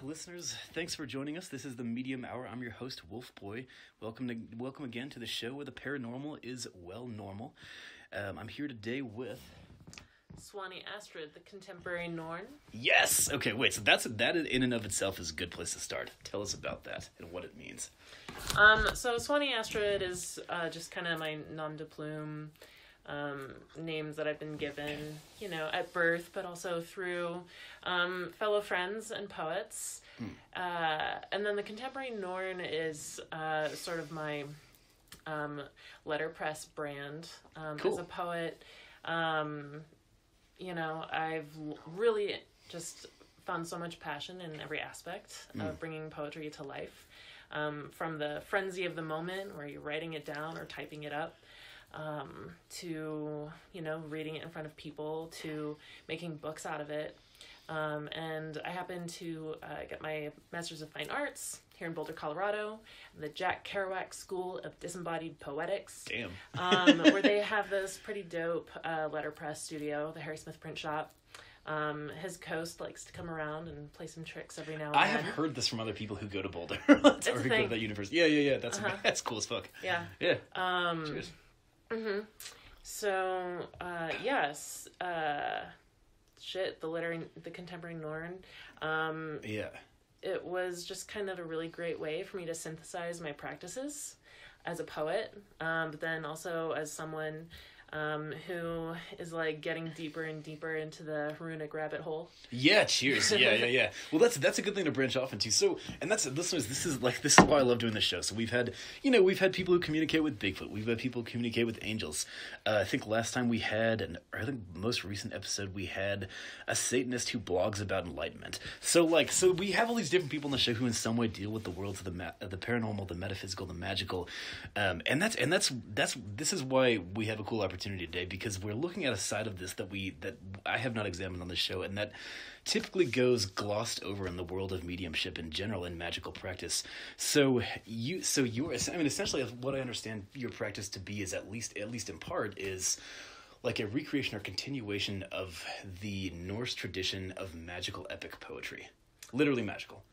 listeners, thanks for joining us. This is the Medium Hour. I'm your host, WolfBoy. Welcome again to the show where the paranormal is well normal. I'm here today with Swanee Astrid, the contemporary Norn. Yes. Okay. Wait. So that in and of itself is a good place to start. Tell us about that and what it means. So Swanee Astrid is just kind of my nom de plume. Names that I've been given, at birth, but also through fellow friends and poets. And then the contemporary Norn is sort of my letterpress brand. Cool. As a poet, I've really just found so much passion in every aspect of bringing poetry to life. From the frenzy of the moment where you're writing it down or typing it up, to, reading it in front of people, to making books out of it. And I happened to get my Master's of Fine Arts here in Boulder, Colorado, the Jack Kerouac School of Disembodied Poetics. Damn. Where they have this pretty dope letterpress studio, the Harry Smith Print Shop. His host likes to come around and play some tricks every now and then. I have heard this from other people who go to Boulder or who go to that university. Yeah. That's cool as fuck. Yeah. Cheers. Mm-hmm. So, yes, the contemporary Norn. It was just kind of a really great way for me to synthesize my practices as a poet, but then also as someone who is like getting deeper and deeper into the runic rabbit hole. Yeah, cheers. Yeah. Well, that's a good thing to branch off into. So, and listeners, this is why I love doing this show. So we've had people who communicate with Bigfoot. We've had people who communicate with angels. I think last time we had, I think most recent episode we had a Satanist who blogs about enlightenment. So we have all these different people on the show who in some way deal with the worlds of the paranormal, the metaphysical, the magical, and this is why we have a cool opportunity today, because we're looking at a side of this that I have not examined on this show, and that typically goes glossed over in the world of mediumship in general and magical practice. So essentially what I understand your practice to be is at least in part is like a recreation or continuation of the Norse tradition of magical epic poetry. Literally magical.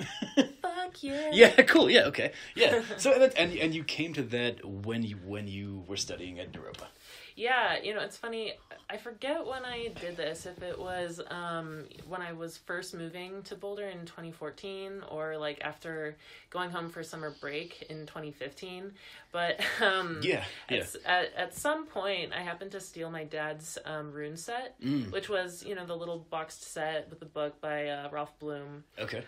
Fuck yeah. Yeah, cool. Yeah, okay. Yeah. So and you came to that when you were studying at Europa. Yeah, it's funny. I forget when I did this, if it was when I was first moving to Boulder in 2014 or like after going home for summer break in 2015. But at some point, I happened to steal my dad's rune set, which was, the little boxed set with the book by Ralph Bloom. Okay.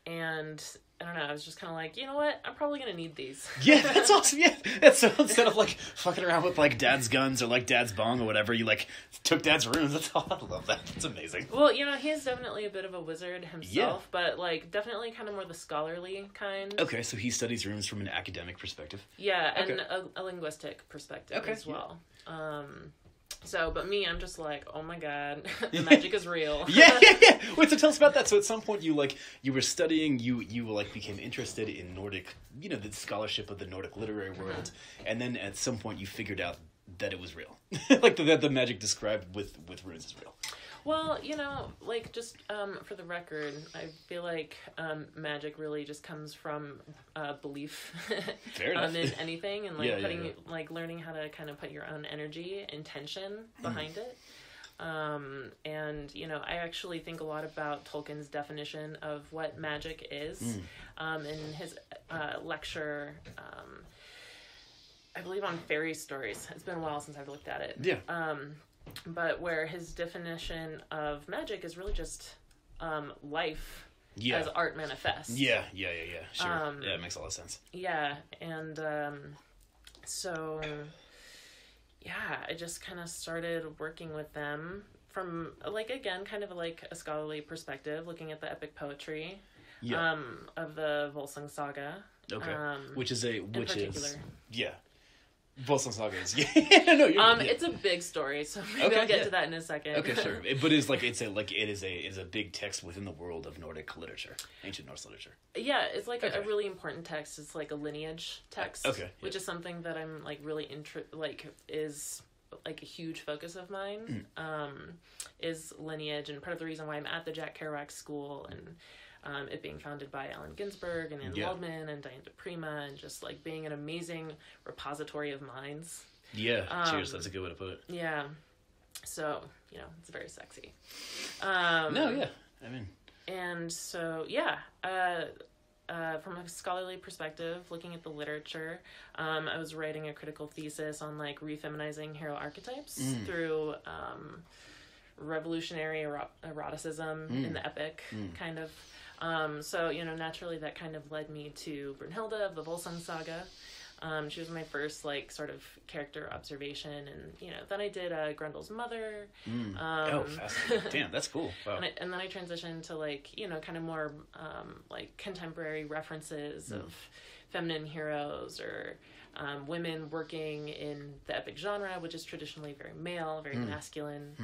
And I don't know, I was just kind of like, you know what? I'm probably going to need these. Yeah, that's awesome. Yeah. That's so instead of like fucking around with like dad's guns or like dad's bong or whatever, you like took dad's runes. That's all. I love that. It's amazing. Well, he's definitely a bit of a wizard himself, but like definitely kind of more the scholarly kind. Okay, so he studies runes from an academic perspective. Yeah, and a linguistic perspective as well. Yeah. But me, I'm just like, oh my god, the magic is real. Yeah. Wait, so tell us about that. So at some point you were studying, you became interested in Nordic, the scholarship of the Nordic literary world, and then at some point you figured out that it was real. Like that the magic described with runes is real. Well, just for the record, I feel like magic really just comes from belief Fair enough. in anything, and learning how to kind of put your own energy, intention behind it. And I actually think a lot about Tolkien's definition of what magic is. In his lecture, I believe on fairy stories. It's been a while since I've looked at it. Yeah. But where his definition of magic is really just life as art manifests. Yeah. Sure. It makes a lot of sense. Yeah, and I just kind of started working with them from, again, kind of like a scholarly perspective, looking at the epic poetry of the Volsung Saga. Okay. Which is yeah. Volsung Saga is it's a big story, so maybe I'll get to that in a second. Okay, sure. But it is a big text within the world of Nordic literature, ancient Norse literature. Yeah, it's like a really important text. It's like a lineage text. Which is something that I'm really is a huge focus of mine. Is lineage, and part of the reason why I'm at the Jack Kerouac School and it being founded by Allen Ginsberg and Anne Waldman and Diane DePrima, and just like being an amazing repository of minds. Yeah, cheers. That's a good way to put it. Yeah. So, it's very sexy. No, yeah. I mean... And so, from a scholarly perspective, looking at the literature, I was writing a critical thesis on, like, refeminizing hero archetypes through revolutionary eroticism in the epic, kind of. So, naturally that kind of led me to Brunhilde of the Volsung Saga. She was my first, like, sort of character observation, and, then I did Grendel's mother. Oh, fascinating. Damn, that's cool. Wow. And then I transitioned to, like, kind of more, like, contemporary references of feminine heroes or women working in the epic genre, which is traditionally very male, very masculine.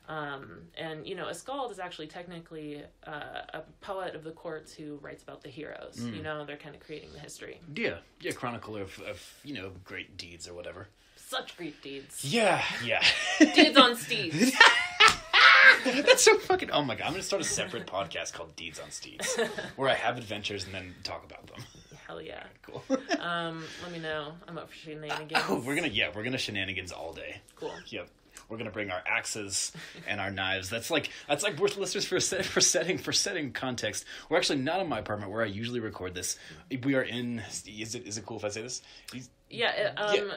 And, a skald is actually technically a poet of the courts who writes about the heroes. They're kind of creating the history. Yeah, chronicler of great deeds or whatever. Such great deeds. Yeah. Deeds on steeds. That's so fucking... Oh my god, I'm going to start a separate podcast called Deeds on Steeds, where I have adventures and then talk about them. Hell yeah. Cool. Let me know. I'm up for shenanigans. We're gonna shenanigans all day. Cool. Yep. We're gonna bring our axes and our knives. That's like worth listeners for setting context. We're actually not in my apartment where I usually record this. We are in. Is it cool if I say this?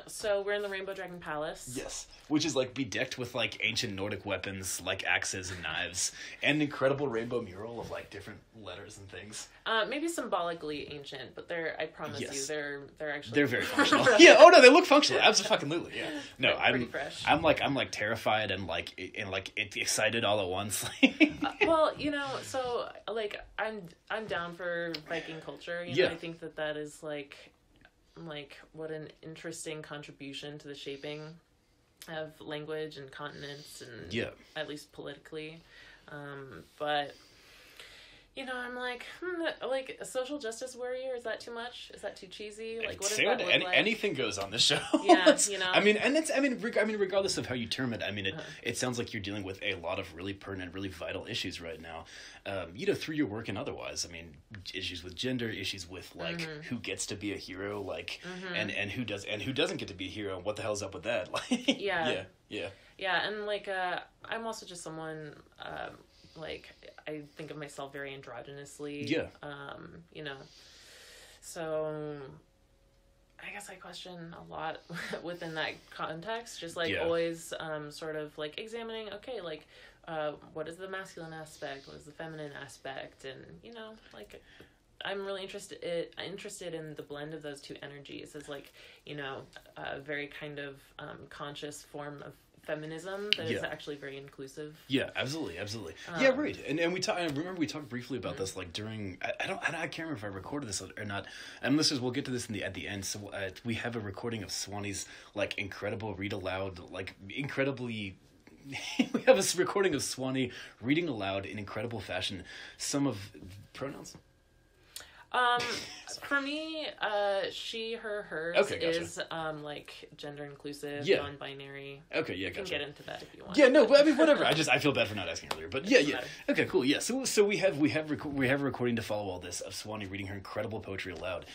So we're in the Rainbow Dragon Palace. Yes, which is like bedecked with like ancient Nordic weapons, like axes and knives, and an incredible rainbow mural of like different letters and things. Maybe symbolically ancient, but I promise you, they're actually they're very functional. Yeah. Oh no, they look functional. Absolutely. Yeah. No, pretty fresh. I'm like terrified and excited all at once. Well, so like I'm down for Viking culture. I think that is like what an interesting contribution to the shaping of language and continents and at least politically. But I'm like a social justice warrior, is that too much? Is that too cheesy? Like, what does that look like? Anything goes on this show. Yeah, regardless of how you term it, it sounds like you're dealing with a lot of really pertinent, really vital issues right now. Through your work and otherwise. Issues with gender, issues with like who gets to be a hero, like and who doesn't get to be a hero, and what the hell's up with that? Yeah, and like I'm also just someone like I think of myself very androgynously. Yeah. So I guess I question a lot within that context. Just like always sort of like examining, okay, like what is the masculine aspect? What is the feminine aspect? And like I'm really interested in the blend of those two energies as like, a very kind of conscious form of feminism that is actually very inclusive. Yeah, absolutely. Yeah, right. And I remember we talked briefly about this like during I can't remember if I recorded this or not. And listeners, we'll get to this at the end. So we have a recording of Swanee's like incredible read aloud, like incredibly. We have a recording of Swanee reading aloud in incredible fashion some of pronouns. For me, she, her, hers is like gender inclusive, non-binary. Okay, you can get into that if you want. Yeah, no, but whatever. I feel bad for not asking earlier, but yeah. Okay, cool. Yeah, so we have a recording to follow all this of Swanee reading her incredible poetry aloud,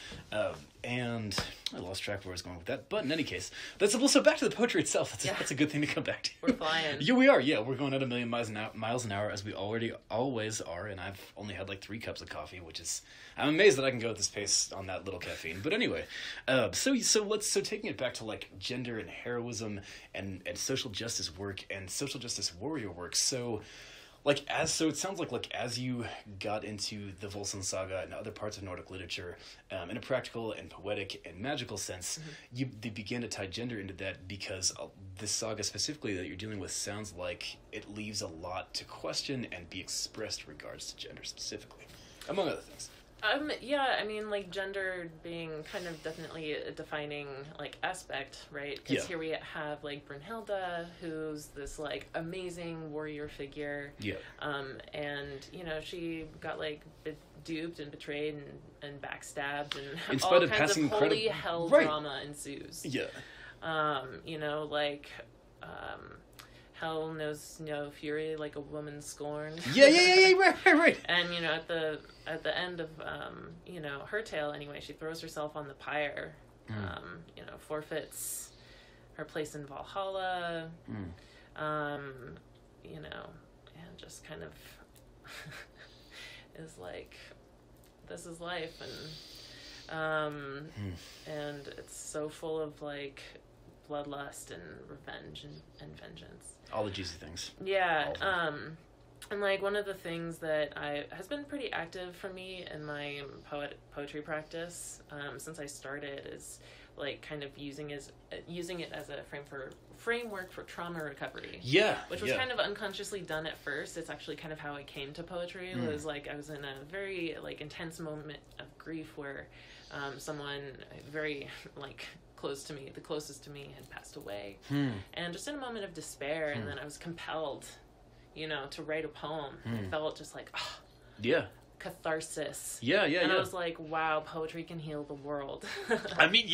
and I lost track of where I was going with that. But in any case, so back to the poetry itself. That's a good thing to come back to. We're flying. Yeah, we are. Yeah, we're going at 1,000,000 miles an hour as we always are, and I've only had like 3 cups of coffee, which is I'm amazed that I can go at this pace on that little caffeine. But anyway, so taking it back to like gender and heroism and social justice work and social justice warrior work. So it sounds like as you got into the Volsung Saga and other parts of Nordic literature, in a practical and poetic and magical sense, they began to tie gender into that because this saga specifically that you're dealing with sounds like it leaves a lot to question and be expressed in regards to gender specifically, among other things. Like gender being kind of definitely a defining like aspect, right? Because here we have like Brunhilde, who's this like amazing warrior figure. Yeah. And she got like duped and betrayed and backstabbed, and in spite all of kinds of holy hell drama ensues. Yeah. hell knows no fury like a woman scorned. Yeah, right. And, you know, at the end of, you know, her tale anyway, she throws herself on the pyre, you know, forfeits her place in Valhalla, you know, and just kind of is like, this is life, and it's so full of like bloodlust and revenge and vengeance. All the juicy things. Yeah. And like one of the things that has been pretty active for me in my poetry practice since I started is like kind of using it as a framework for trauma recovery. Yeah. Which was kind of unconsciously done at first. It's actually kind of how I came to poetry. It was like I was in a very like intense moment of grief where someone very like close to me, the closest to me, had passed away. And just in a moment of despair, and then I was compelled, you know, to write a poem. I felt just like, catharsis. Yeah. And I was like, wow, poetry can heal the world. I mean,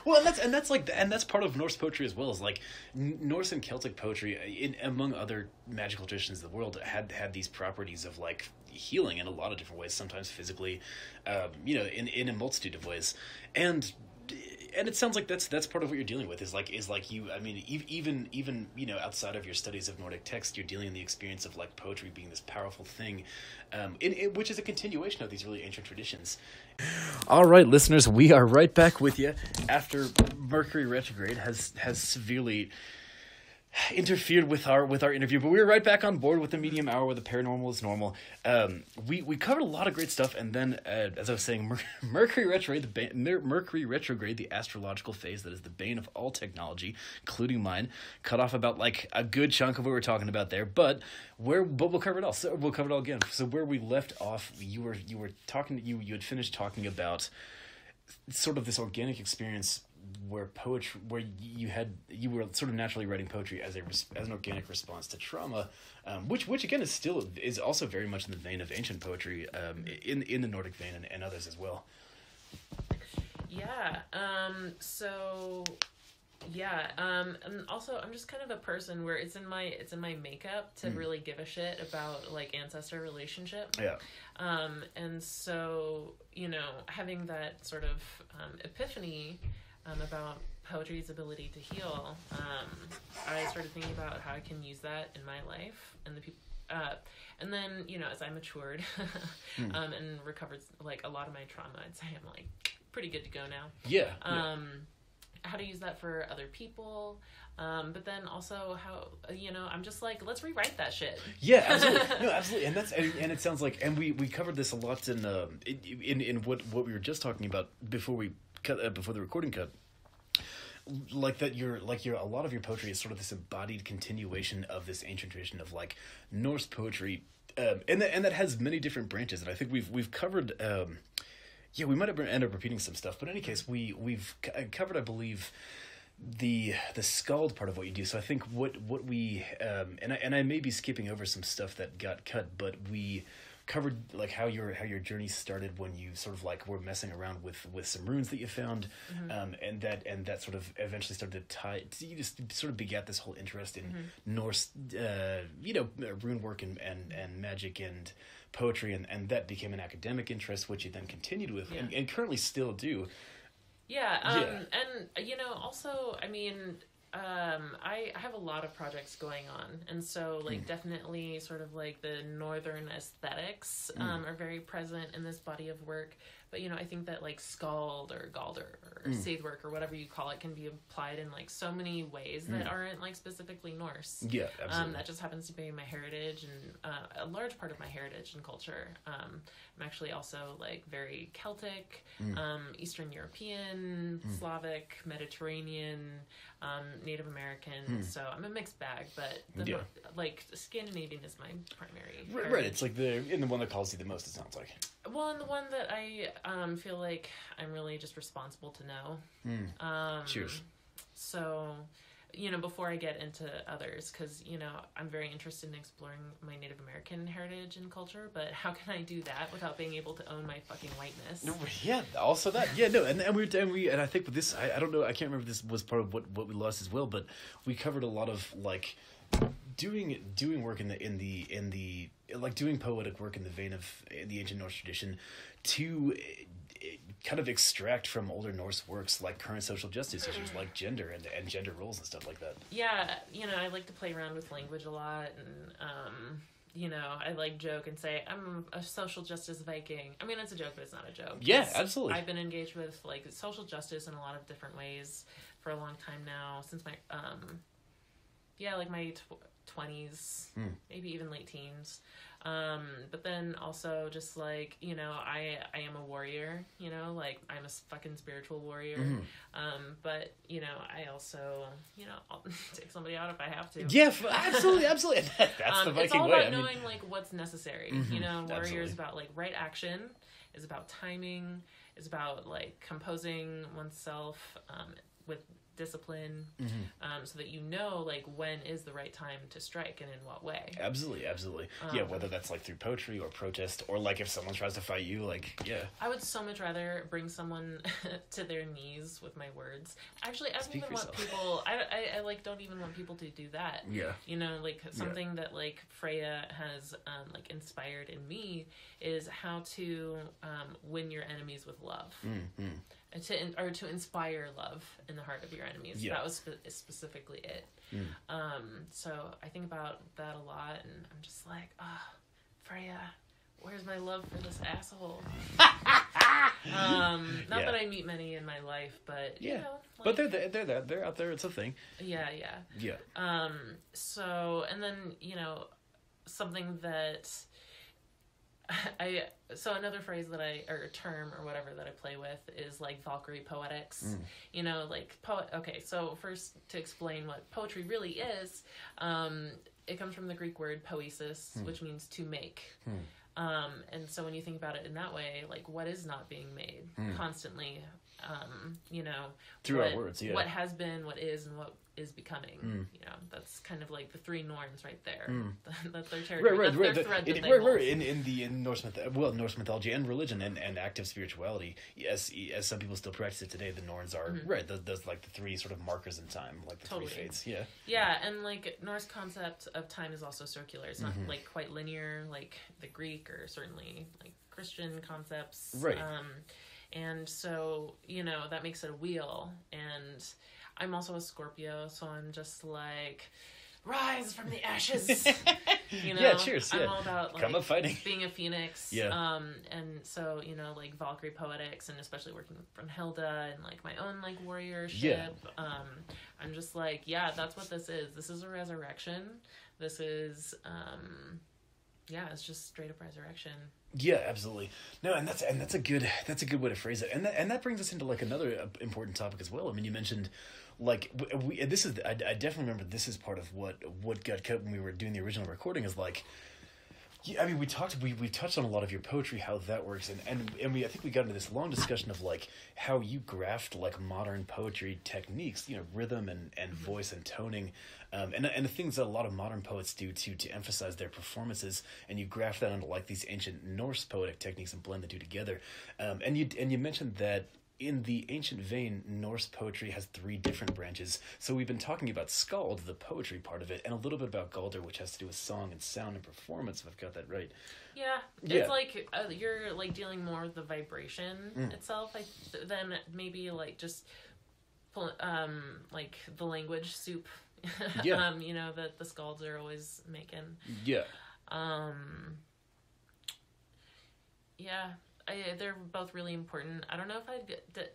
well, and that's part of Norse poetry as well. Is like Norse and Celtic poetry, among other magical traditions of the world, had these properties of like healing in a lot of different ways. Sometimes physically, you know, in a multitude of ways, and it sounds like that's part of what you're dealing with is like you, I mean, even you know, outside of your studies of Nordic text, you're dealing in the experience of like poetry being this powerful thing, which is a continuation of these really ancient traditions. All right, listeners, we are right back with you after Mercury retrograde has severely interfered with our interview, but we were right back on board with the medium hour where the paranormal is normal. We covered a lot of great stuff, and then as I was saying, Mercury retrograde, the astrological phase that is the bane of all technology, including mine, cut off about like a good chunk of what we were talking about there. But we'll cover it all. So we'll cover it all again. So where we left off, you had finished talking about sort of this organic experience where you were sort of naturally writing poetry as an organic response to trauma, which again is also very much in the vein of ancient poetry, in the Nordic vein and others as well. Yeah. And also I'm just kind of a person where it's in my makeup to really give a shit about like ancestor relationship. Yeah. And so, you know, having that sort of epiphany about poetry's ability to heal, I started thinking about how I can use that in my life and the people. And then, you know, as I matured and recovered like a lot of my trauma, I'd say I'm like pretty good to go now. Yeah. How to use that for other people, but then also how, you know, I'm just like, let's rewrite that shit. Yeah, absolutely. No, absolutely. And it sounds like, and we covered this a lot in what we were just talking about before the recording cut. Like that you're a lot of your poetry is sort of this embodied continuation of this ancient tradition of like Norse poetry, and that has many different branches. And I think we've covered. We might end up repeating some stuff, but in any case, we've covered, I believe, the skald part of what you do. So I think what we and I may be skipping over some stuff that got cut, but we covered like how your journey started when you sort of like were messing around with some runes that you found, and that sort of eventually started to tie. You just sort of begat this whole interest in Norse, rune work and magic and poetry, and that became an academic interest, which you then continued with and currently still do. And you know, also, I mean, I have a lot of projects going on, and so like definitely sort of like the northern aesthetics are very present in this body of work. But you know, I think that like skald or galder or seidh work or whatever you call it can be applied in like so many ways that aren't like specifically Norse. Yeah, absolutely. That just happens to be my heritage and a large part of my heritage and culture. I'm actually also like very Celtic, Eastern European, Slavic, Mediterranean, Native American. So I'm a mixed bag, but like Scandinavian is my primary heritage. Right. It's like the one that calls you the most, it sounds like. Well, and the one that I feel like I'm really just responsible to know. Cheers. So, you know, before I get into others, because, you know, I'm very interested in exploring my Native American heritage and culture, but how can I do that without being able to own my fucking whiteness? No, yeah, also that. Yeah, no, and I think with this, I don't know, I can't remember if this was part of what we lost as well, but we covered a lot of, like, doing work in the like doing poetic work in the vein of the ancient Norse tradition to kind of extract from older Norse works like current social justice issues like gender and gender roles and stuff like that. Yeah, I like to play around with language a lot, and I like joke and say I'm a social justice Viking. I mean, it's a joke, but it's not a joke. Yeah, absolutely. I've been engaged with like social justice in a lot of different ways for a long time now, since my like my 20s, maybe even late teens. But then also just like, I am a warrior, like I'm a fucking spiritual warrior. But, I also, I'll take somebody out if I have to. Yeah, absolutely. That's the Viking way. It's all about knowing like what's necessary. Warrior absolutely. is about like right action, is about timing, is about like composing oneself, with discipline, so that like when is the right time to strike and in what way. Absolutely. Yeah, whether that's like through poetry or protest, or like if someone tries to fight you, like, yeah. I would so much rather bring someone to their knees with my words. Actually, I don't even want people, I like don't even want people to do that. Yeah. Like something that like Freya has like inspired in me is how to win your enemies with love. To inspire love in the heart of your enemies. Yeah. That was specifically it. So I think about that a lot, and I'm just like, Freya, where's my love for this asshole? Not that I meet many in my life, but but they're out there. It's a thing. Yeah. So, and then something that another phrase that or term or whatever that I play with is like Valkyrie poetics. Okay, so first to explain what poetry really is, it comes from the Greek word poesis, which means to make. And so when you think about it in that way, like what is not being made constantly, through our words, what has been, what is, and what is becoming. That's kind of like the three Norns right there. That's their territory. Right. That's their thread that they hold. In Norse mythology and religion and active spirituality, as some people still practice it today, the Norns are those like the three sort of markers in time, like the three fates. Yeah, and like Norse concept of time is also circular. It's not like quite linear like the Greek or certainly like Christian concepts. Right. And so, that makes it a wheel. And I'm also a Scorpio, so I'm just like, rise from the ashes. Yeah, cheers. I'm all about like come up fighting, being a phoenix. Yeah. And so, like Valkyrie poetics, and especially working from Hilda and like my own like warriorship. Yeah. I'm just like, yeah, that's what this is. This is a resurrection. This is it's just straight up resurrection. Yeah, absolutely. No, and that's a good way to phrase it. And that brings us into like another important topic as well. I mean, you mentioned like I definitely remember this is part of what got cut when we were doing the original recording is like, I mean, we touched on a lot of your poetry, how that works, and I think we got into this long discussion of like how you graft like modern poetry techniques, rhythm and voice and toning, and the things that a lot of modern poets do to emphasize their performances, and you graft that onto like these ancient Norse poetic techniques and blend the two together, and you mentioned that. In the ancient vein, Norse poetry has three different branches. So we've been talking about skald, the poetry part of it, and a little bit about galder, which has to do with song and sound and performance, if I've got that right. Yeah. It's like you're like dealing more with the vibration itself than maybe like just like the language soup that the skalds are always making. Yeah. Yeah. They're both really important. I don't know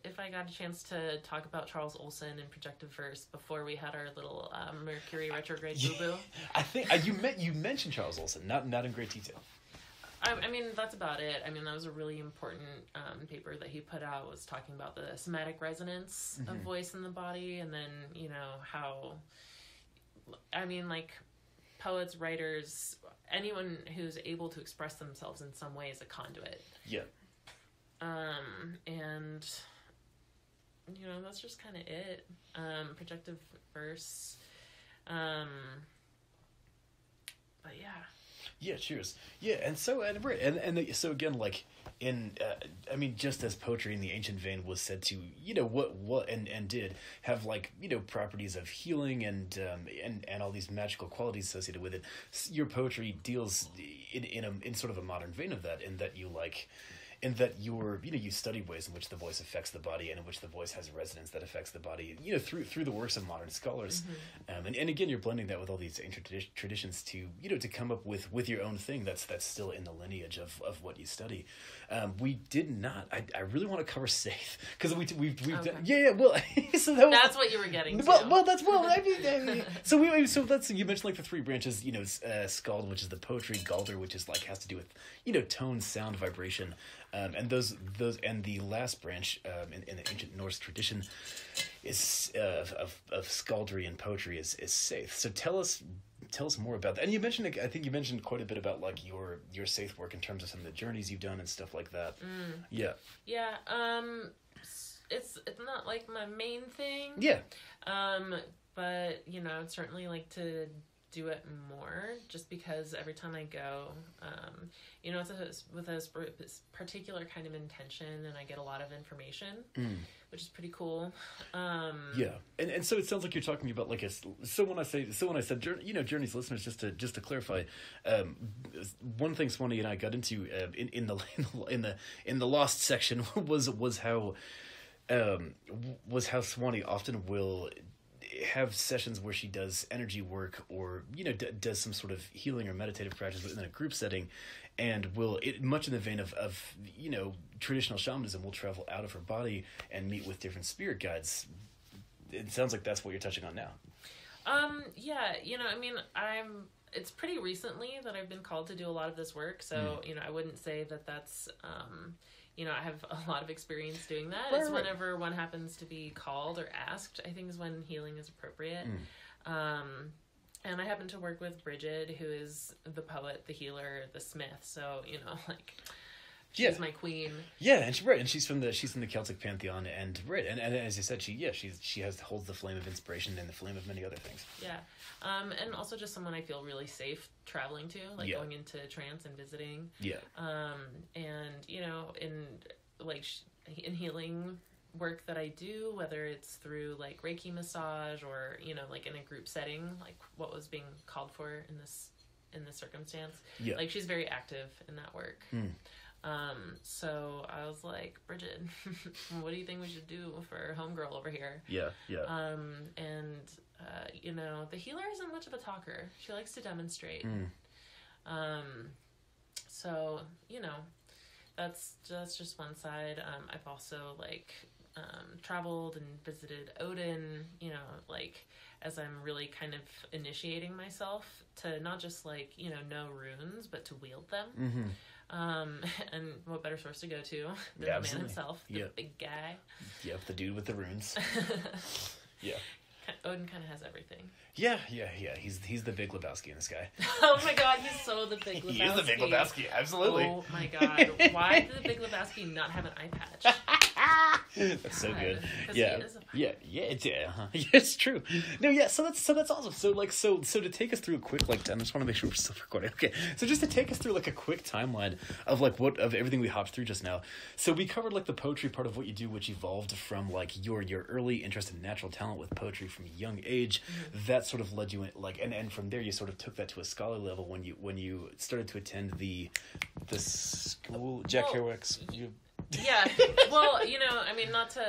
if I got a chance to talk about Charles Olson and projective verse before we had our little Mercury retrograde boo-boo. I think you mentioned Charles Olson, not in great detail. I mean, that's about it. I mean, that was a really important paper that he put out, was talking about the somatic resonance of voice in the body, and then, how, I mean, like, poets, writers, anyone who's able to express themselves in some way is a conduit. Yeah. And, that's just kind of it. Projective verse. But yeah. Yeah, cheers. Yeah, and so so again, like in I mean, just as poetry in the ancient vein was said to, what and did have, like, properties of healing and all these magical qualities associated with it. Your poetry deals in sort of a modern vein of that, in that you like. In that you study ways in which the voice affects the body, and in which the voice has resonance that affects the body, through the works of modern scholars. And again, you're blending that with all these ancient traditions to come up with your own thing that's still in the lineage of what you study. We did not. I really want to cover Saith, because we've Okay. done, well, so That's what you were getting to. So that's, you mentioned like the three branches, Skald, which is the poetry, Galder, which is like has to do with tone, sound, vibration. And those and the last branch in the ancient Norse tradition is of skaldry and poetry is Saith. So tell us more about that. And you mentioned, I think you mentioned quite a bit about like your Saith work in terms of some of the journeys you've done and stuff like that. Yeah. Yeah. It's not like my main thing. Yeah. But I'd certainly like to do it more, just because every time I go, it's with a particular kind of intention, and I get a lot of information, which is pretty cool. Yeah, and so it sounds like you're talking about like so when I said journeys, listeners, just to clarify, one thing Swanee and I got into in the Lost section was how Swanee often will have sessions where she does energy work, or does some sort of healing or meditative practice within a group setting, and much in the vein of traditional shamanism, will travel out of her body and meet with different spirit guides. It sounds like that's what you're touching on now. Yeah, it's pretty recently that I've been called to do a lot of this work, so I wouldn't say that that's I have a lot of experience doing that. It's whenever one happens to be called or asked, I think, is when healing is appropriate. And I happen to work with Bridget, who is the poet, the healer, the smith. So, she's my queen. Yeah, and she's in the Celtic pantheon, and and as you said, she holds the flame of inspiration and the flame of many other things. Yeah. And also just someone I feel really safe traveling to, like going into trance and visiting. Yeah. And in healing work that I do, whether it's through like Reiki massage or like in a group setting, like what was being called for in this circumstance. Yeah. Like she's very active in that work. So I was like, Bridget, what do you think we should do for homegirl over here? Yeah. The healer isn't much of a talker. She likes to demonstrate. So, that's just one side. I've also traveled and visited Odin, as I'm really kind of initiating myself to not just know runes, but to wield them. And what better source to go to than the man himself, the big guy. Yep, the dude with the runes. Yeah. Odin kind of has everything. Yeah. He's the Big Lebowski in this guy. Oh my god, he's so the Big Lebowski. He is the Big Lebowski, absolutely. Oh my god, why did the Big Lebowski not have an eye patch? That's so good. Yeah, it's true. No, yeah. So that's awesome. So to take us through a quick I just want to make sure we're still recording. Okay, so just to take us through a quick timeline of of everything we hopped through just now. So we covered the poetry part of what you do, which evolved from your early interest in natural talent with poetry from a young age. That sort of led you in and from there you sort of took that to a scholarly level when you started to attend the school Jack Kerouac's. Yeah, well, not to,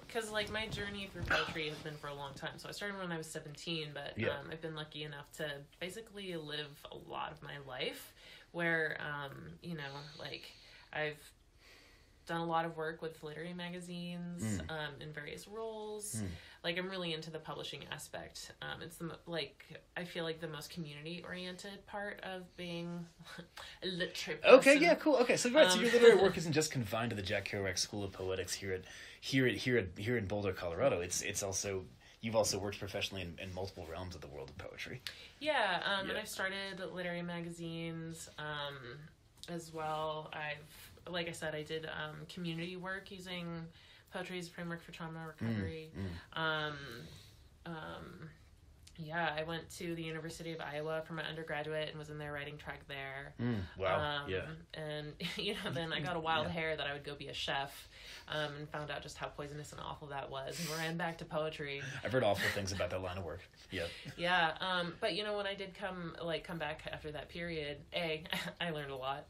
because, my journey through poetry has been for a long time. So I started when I was 17, but I've been lucky enough to basically live a lot of my life where, I've done a lot of work with literary magazines in various roles. I'm really into the publishing aspect. It's I feel like the most community-oriented part of being a literary person. Okay, yeah, cool. Okay, so so your literary work isn't just confined to the Jack Kerouac School of Poetics here in Boulder, Colorado. It's also you've also worked professionally in multiple realms of the world of poetry. Yeah, and I've started literary magazines as well. Like I said, I did community work using poetry as a framework for trauma recovery. Yeah, I went to the University of Iowa for my undergraduate and was in their writing track there. Wow, yeah. And, then I got a wild hair that I would go be a chef, and found out just how poisonous and awful that was, and ran back to poetry. I've heard awful things about that line of work. Yeah. Yeah, but, when I did come back after that period, A, I learned a lot.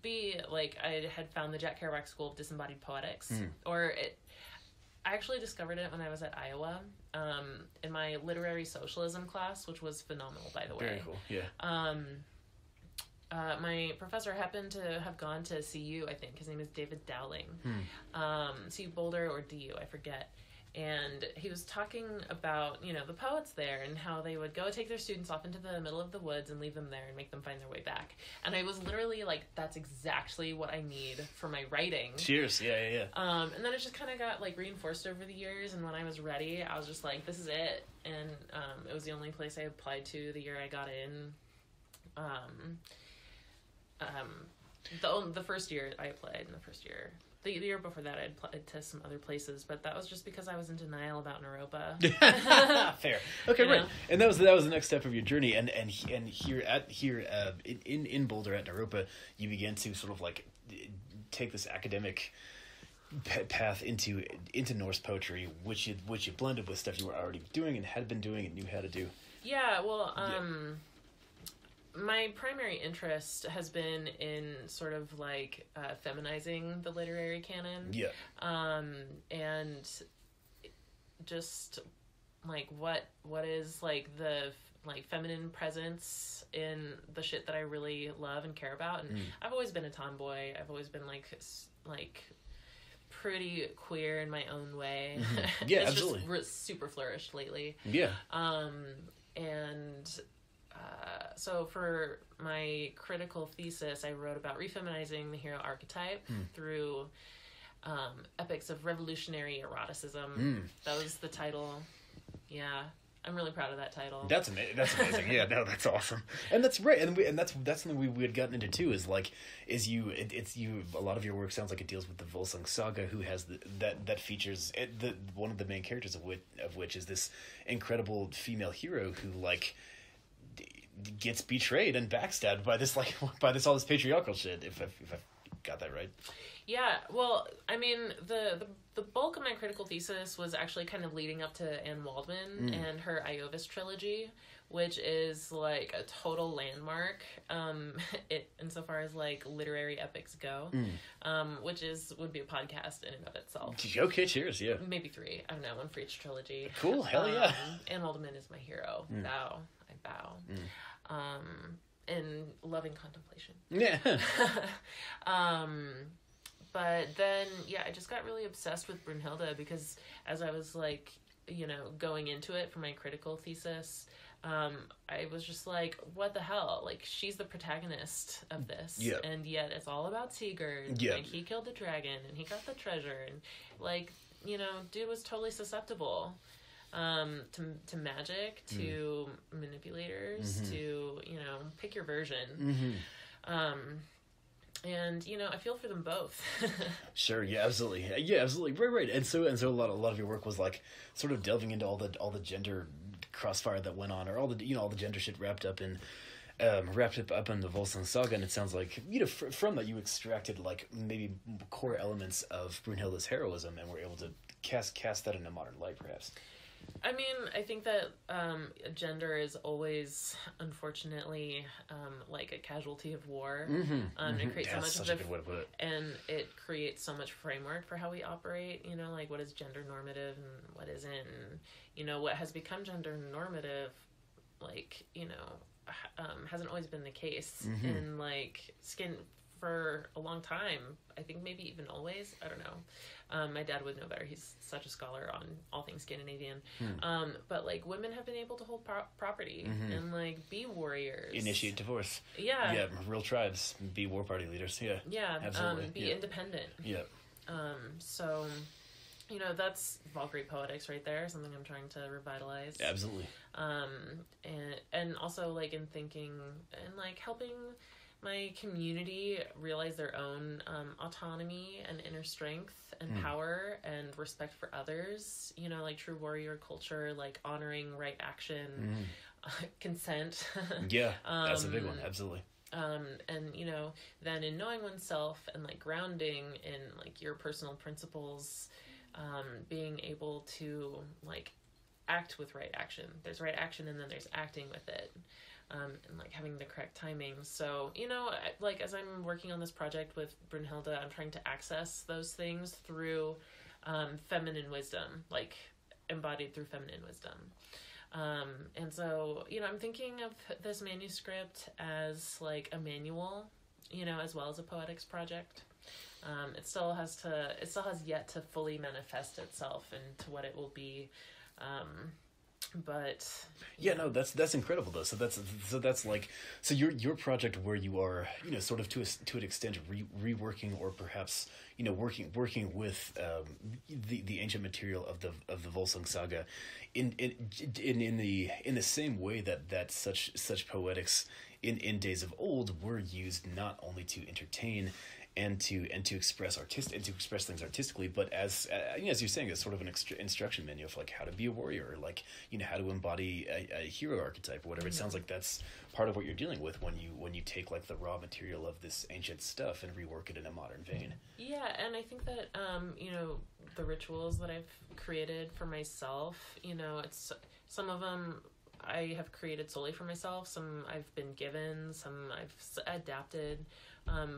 B, I had found the Jack Kerouac School of Disembodied Poetics, I actually discovered it when I was at Iowa, in my literary socialism class, which was phenomenal, by the way. Very cool, yeah. My professor happened to have gone to CU, I think. His name is David Dowling. CU Boulder or DU, I forget. And he was talking about, the poets there and how they would go take their students off into the middle of the woods and leave them there and make them find their way back. And I was literally like, that's exactly what I need for my writing. Cheers. Yeah. And then it just kind of got reinforced over the years. And when I was ready, I was just like, this is it. And it was the only place I applied to the year I got in. The first year I applied in the first year. The year before that, I applied to some other places, but that was just because I was in denial about Naropa. Fair. Okay, right. And that was the next step of your journey. And here in Boulder at Naropa, you began to sort of take this academic path into Norse poetry, which you blended with stuff you were already doing and had been doing and knew how to do. Yeah. Well. My primary interest has been in sort of feminizing the literary canon. Yeah. And just what is the feminine presence in the shit that I really love and care about. And I've always been a tomboy. I've always been pretty queer in my own way. Yeah, it's absolutely. Just super flourished lately. Yeah. So for my critical thesis, I wrote about refeminizing the hero archetype through epics of revolutionary eroticism. That was the title. Yeah, I'm really proud of that title. That's amazing. Yeah, no, that's awesome. And that's right. And that's something we had gotten into too. A lot of your work sounds like it deals with the Volsung saga, who has that features one of the main characters of which is this incredible female hero who gets betrayed and backstabbed by this all this patriarchal shit. If I got that right. Yeah, well, I mean, the bulk of my critical thesis was actually kind of leading up to Anne Waldman and her Iovis trilogy, which is a total landmark, insofar as literary epics go, which would be a podcast in and of itself. Okay, cheers, yeah. Maybe 3, I don't know, one for each trilogy. Cool, hell yeah. Anne Waldman is my hero. I bow. In loving contemplation. Yeah. But then, I just got really obsessed with Brunhilde because as I was going into it for my critical thesis, I was just what the hell? She's the protagonist of this. Yep. And yet it's all about Sigurd. Yep. He killed the dragon and he got the treasure and dude was totally susceptible to magic, to manipulators, to, pick your version. And I feel for them both. Sure, yeah, absolutely, right. And so a lot of your work was sort of delving into all the gender crossfire that went on, or all the gender shit wrapped up in the Volsung saga. And it sounds like from that you extracted maybe core elements of Brunhilde's heroism and were able to cast that in a modern light, perhaps. I mean, I think that gender is always, unfortunately, a casualty of war. It creates so much such a good way to put it. And it creates so much framework for how we operate. What is gender normative and what isn't. And, what has become gender normative, hasn't always been the case in skin for a long time. I think maybe even always. I don't know. My dad would know better. He's such a scholar on all things Scandinavian. But women have been able to hold property and be warriors. Initiate divorce. Yeah. Yeah, real tribes. Be war party leaders. Yeah. Yeah. Absolutely. Be independent. Yeah. So, that's Valkyrie poetics right there. Something I'm trying to revitalize. Absolutely. And also in thinking and helping my community realize their own autonomy and inner strength and power and respect for others. You know, like true warrior culture, like honoring right action, consent. Yeah, that's a big one. Absolutely. And you know, then in knowing oneself and like grounding in like your personal principles, being able to like act with right action. There's right action and then there's acting with it. And like having the correct timing. So, you know, like as I'm working on this project with Brunhilde, I'm trying to access those things through feminine wisdom, like embodied through feminine wisdom. And so, you know, I'm thinking of this manuscript as like a manual, you know, as well as a poetics project. It still has yet to fully manifest itself into what it will be. But yeah, no, that's incredible though. So that's like, so your project where you are, you know, sort of to an extent reworking or perhaps, you know, working with the ancient material of the Volsung saga in the same way that such poetics in days of old were used not only to entertain and to express things artistically, but as you know, as you're saying, as sort of an instruction manual of like how to be a warrior, or like, you know, how to embody a hero archetype or whatever. It sounds like that's part of what you're dealing with when you take like the raw material of this ancient stuff and rework it in a modern vein. Yeah, and I think that you know, the rituals that I've created for myself, you know, it's some of them I have created solely for myself. Some I've been given, some I've adapted,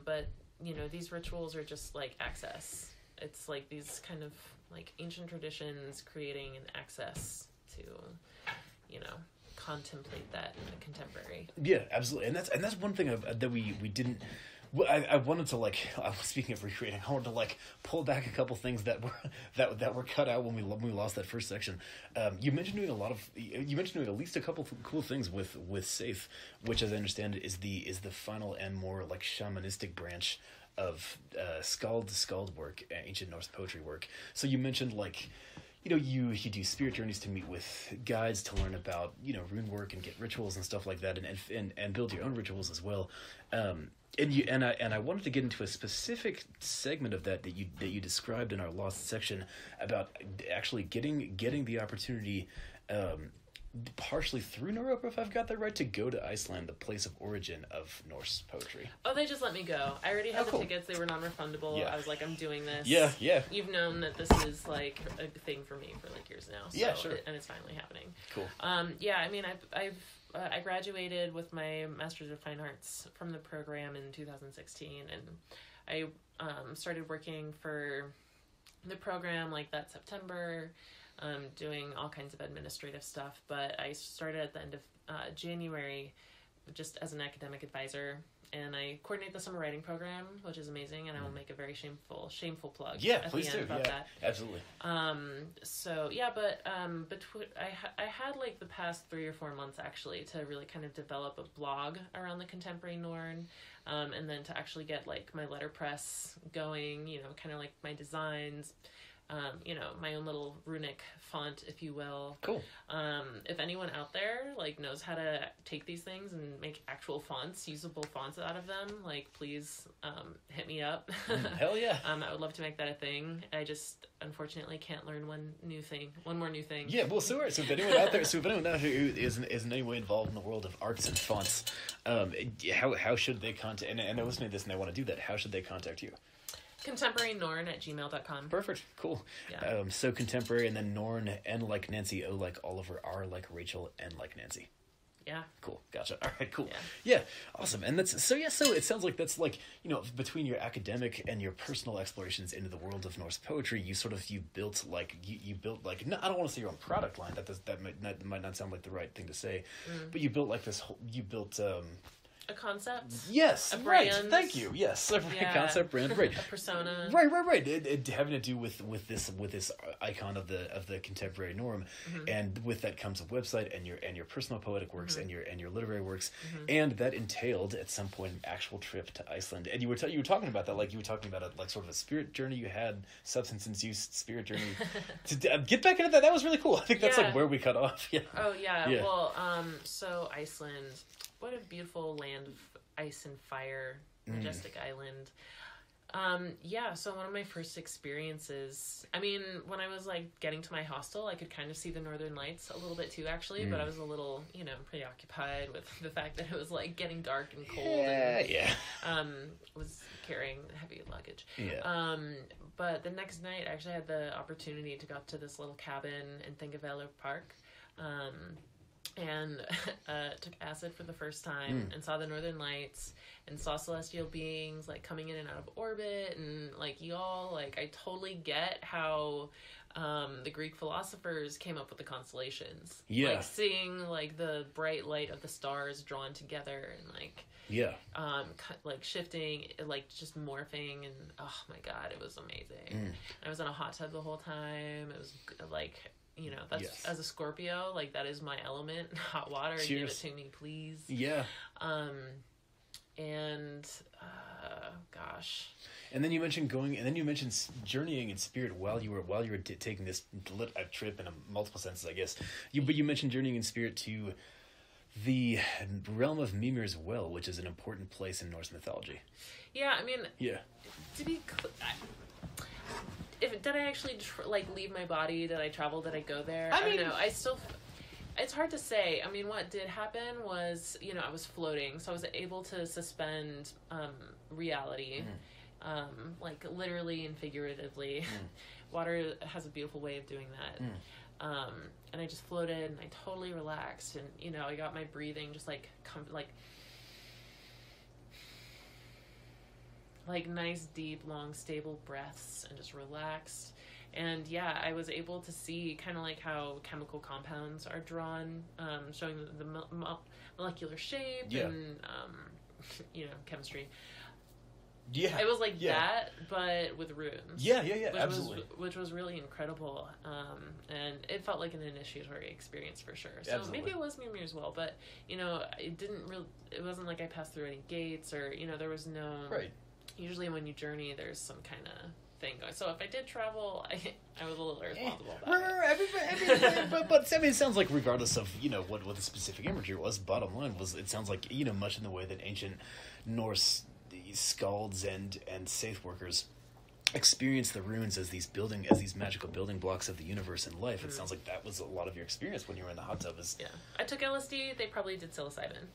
but you know, these rituals are just like access. It's like these kind of like ancient traditions creating an access to, you know, contemplate that in the contemporary. Yeah, absolutely. And that's one thing that we didn't. Well, I wanted to like, speaking of recreating, I wanted to like pull back a couple things that were cut out when we lost that first section. You mentioned doing at least a couple cool things with Safe, which, as I understand it, is the final and more like shamanistic branch of skald work, ancient Norse poetry work. So you mentioned like, you know, you do spirit journeys to meet with guides to learn about, you know, rune work and get rituals and stuff like that, and build your own rituals as well. And I wanted to get into a specific segment of that you described in our lost section about actually getting the opportunity, partially through Europa, if I've got that right, to go to Iceland, the place of origin of Norse poetry. Oh, they just let me go. I already had the tickets. They were non-refundable. Yeah. I was like, I'm doing this. Yeah. You've known that this is like a thing for me for like years now. So, yeah, sure. And it's finally happening. Cool. Yeah, I mean, I graduated with my Master's of Fine Arts from the program in 2016, and I started working for the program like that September, doing all kinds of administrative stuff, but I started at the end of January just as an academic advisor, and I coordinate the summer writing program, which is amazing, and I will make a very shameful plug. Yeah, at please the end do. about Yeah, that. absolutely. So yeah, but between I had like the past 3 or 4 months actually to really kind of develop a blog around the contemporary Norn, and then to actually get like my letterpress going, you know, kind of like my designs. You know, my own little runic font, if you will. Cool. If anyone out there like knows how to take these things and make actual fonts, usable fonts out of them, like please hit me up. Hell yeah. I would love to make that a thing. I just unfortunately can't learn one more new thing. Yeah, well, so if anyone out there who is in any way involved in the world of arts and fonts, how should they contact? And they're listening to this and they want to do that. How should they contact you? contemporarynorn@gmail.com. Perfect. Cool. Yeah. So contemporary, and then Norn, N like Nancy, O like Oliver, R like Rachel, N like Nancy. Yeah. Cool. Gotcha. All right. Cool. Yeah. Awesome. And that's so. Yeah. So it sounds like that's like, you know, between your academic and your personal explorations into the world of Norse poetry, you built like no, I don't want to say your own product line. That might not sound like the right thing to say, but you built like this whole. You built. A concept. Yes, a right. brand. Thank you. Yes, a concept, brand, right. A persona. Right. It having to do with this icon of the contemporary norm, and with that comes a website and your personal poetic works and your literary works, and that entailed at some point an actual trip to Iceland. And you were talking about that, like you were talking about like sort of a spirit journey you had, substance use spirit journey. To get back into that, that was really cool. I think that's like where we cut off. Yeah. Oh yeah. Well, so Iceland. What a beautiful land of ice and fire, majestic island. So one of my first experiences, I mean, when I was like getting to my hostel, I could kind of see the northern lights a little bit too, actually, but I was a little, preoccupied with the fact that it was like getting dark and cold was carrying heavy luggage. But the next night I actually had the opportunity to go up to this little cabin in Thingvellir Park, and took acid for the first time and saw the northern lights and saw celestial beings like coming in and out of orbit, and like I totally get how the Greek philosophers came up with the constellations. Like seeing like the bright light of the stars drawn together and like shifting, like just morphing, and oh my god, it was amazing. I was in a hot tub the whole time. It was like, that's as a Scorpio, like that is my element. Hot water. Cheers. Give it to me, please. Gosh. And then you mentioned journeying in spirit while you were taking this trip in multiple senses, I guess. But you mentioned journeying in spirit to the realm of Mimir's Well, which is an important place in Norse mythology. Yeah, I mean. Yeah. To be did I actually leave my body? Did I travel? Did I go there? I don't know. It's hard to say. I mean, what did happen was, I was floating, so I was able to suspend reality, like literally and figuratively. Water has a beautiful way of doing that. And I just floated and I totally relaxed, and I got my breathing just like nice, deep, long, stable breaths, and just relaxed. And I was able to see kind of like how chemical compounds are drawn, showing the molecular shape and, chemistry. Yeah. It was like that, but with runes. Yeah, absolutely. Which was really incredible. And it felt like an initiatory experience for sure. So maybe it was Mimir as well, but, it wasn't like I passed through any gates or, there was no... Right. Usually when you journey, there's some kind of thing going. So if I did travel, I was a little irresponsible about it. But I mean, it sounds like regardless of, what the specific imagery was, bottom line was, it sounds like, much in the way that ancient Norse skalds and saith workers experience the runes as these magical building blocks of the universe and life. It sounds like that was a lot of your experience when you were in the hot tub. I took LSD. They probably did psilocybin.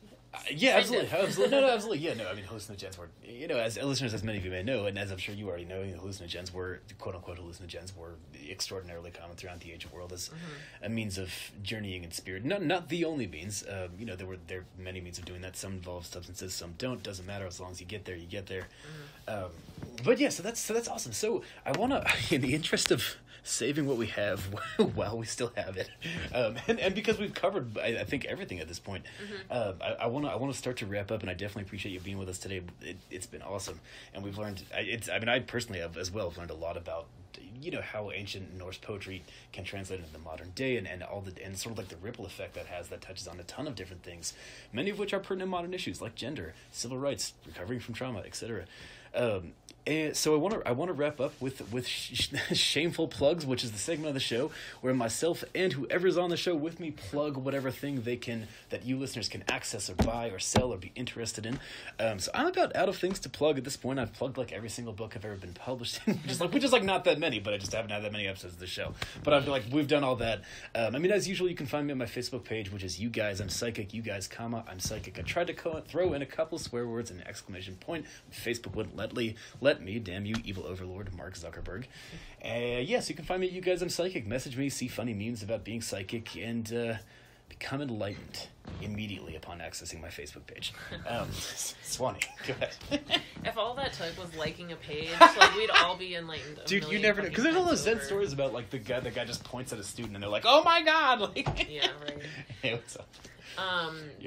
Absolutely. Absolutely. I mean, hallucinogens were, as listeners, as many of you may know, and as I'm sure you already know, hallucinogens were, quote-unquote hallucinogens, were extraordinarily common throughout the ancient world as a means of journeying in spirit. Not the only means. There are many means of doing that. Some involve substances, some don't. Doesn't matter. As long as you get there, you get there. So that's awesome. So I want to, in the interest of saving what we have while we still have it, and because we've covered, I think, everything at this point, I want to start to wrap up, and I definitely appreciate you being with us today. It's been awesome, and we've learned. I personally have as well learned a lot about how ancient Norse poetry can translate into the modern day, and sort of like the ripple effect that touches on a ton of different things, many of which are pertinent modern issues like gender, civil rights, recovering from trauma, etc. And so I want to wrap up with shameful plugs, which is the segment of the show where myself and whoever's on the show with me plug whatever thing that you listeners can access or buy or sell or be interested in. So I'm about out of things to plug at this point. I've plugged like every single book I've ever been published in, which is like not that many, but I just haven't had that many episodes of the show. But we've done all that. As usual, you can find me on my Facebook page, which is You Guys I'm Psychic, You Guys, I'm Psychic. I tried to throw in a couple swear words and an exclamation point. Facebook wouldn't let me, damn you, evil overlord, Mark Zuckerberg. So you can find me at You Guys I'm Psychic. Message me, see funny memes about being psychic, and become enlightened immediately upon accessing my Facebook page. Swanee, go ahead. If all that took was liking a page, we'd all be enlightened. Dude, you never know, because there's all those Zen stories about the guy just points at a student and they're like, oh my god! Yeah, right. Hey, what's up?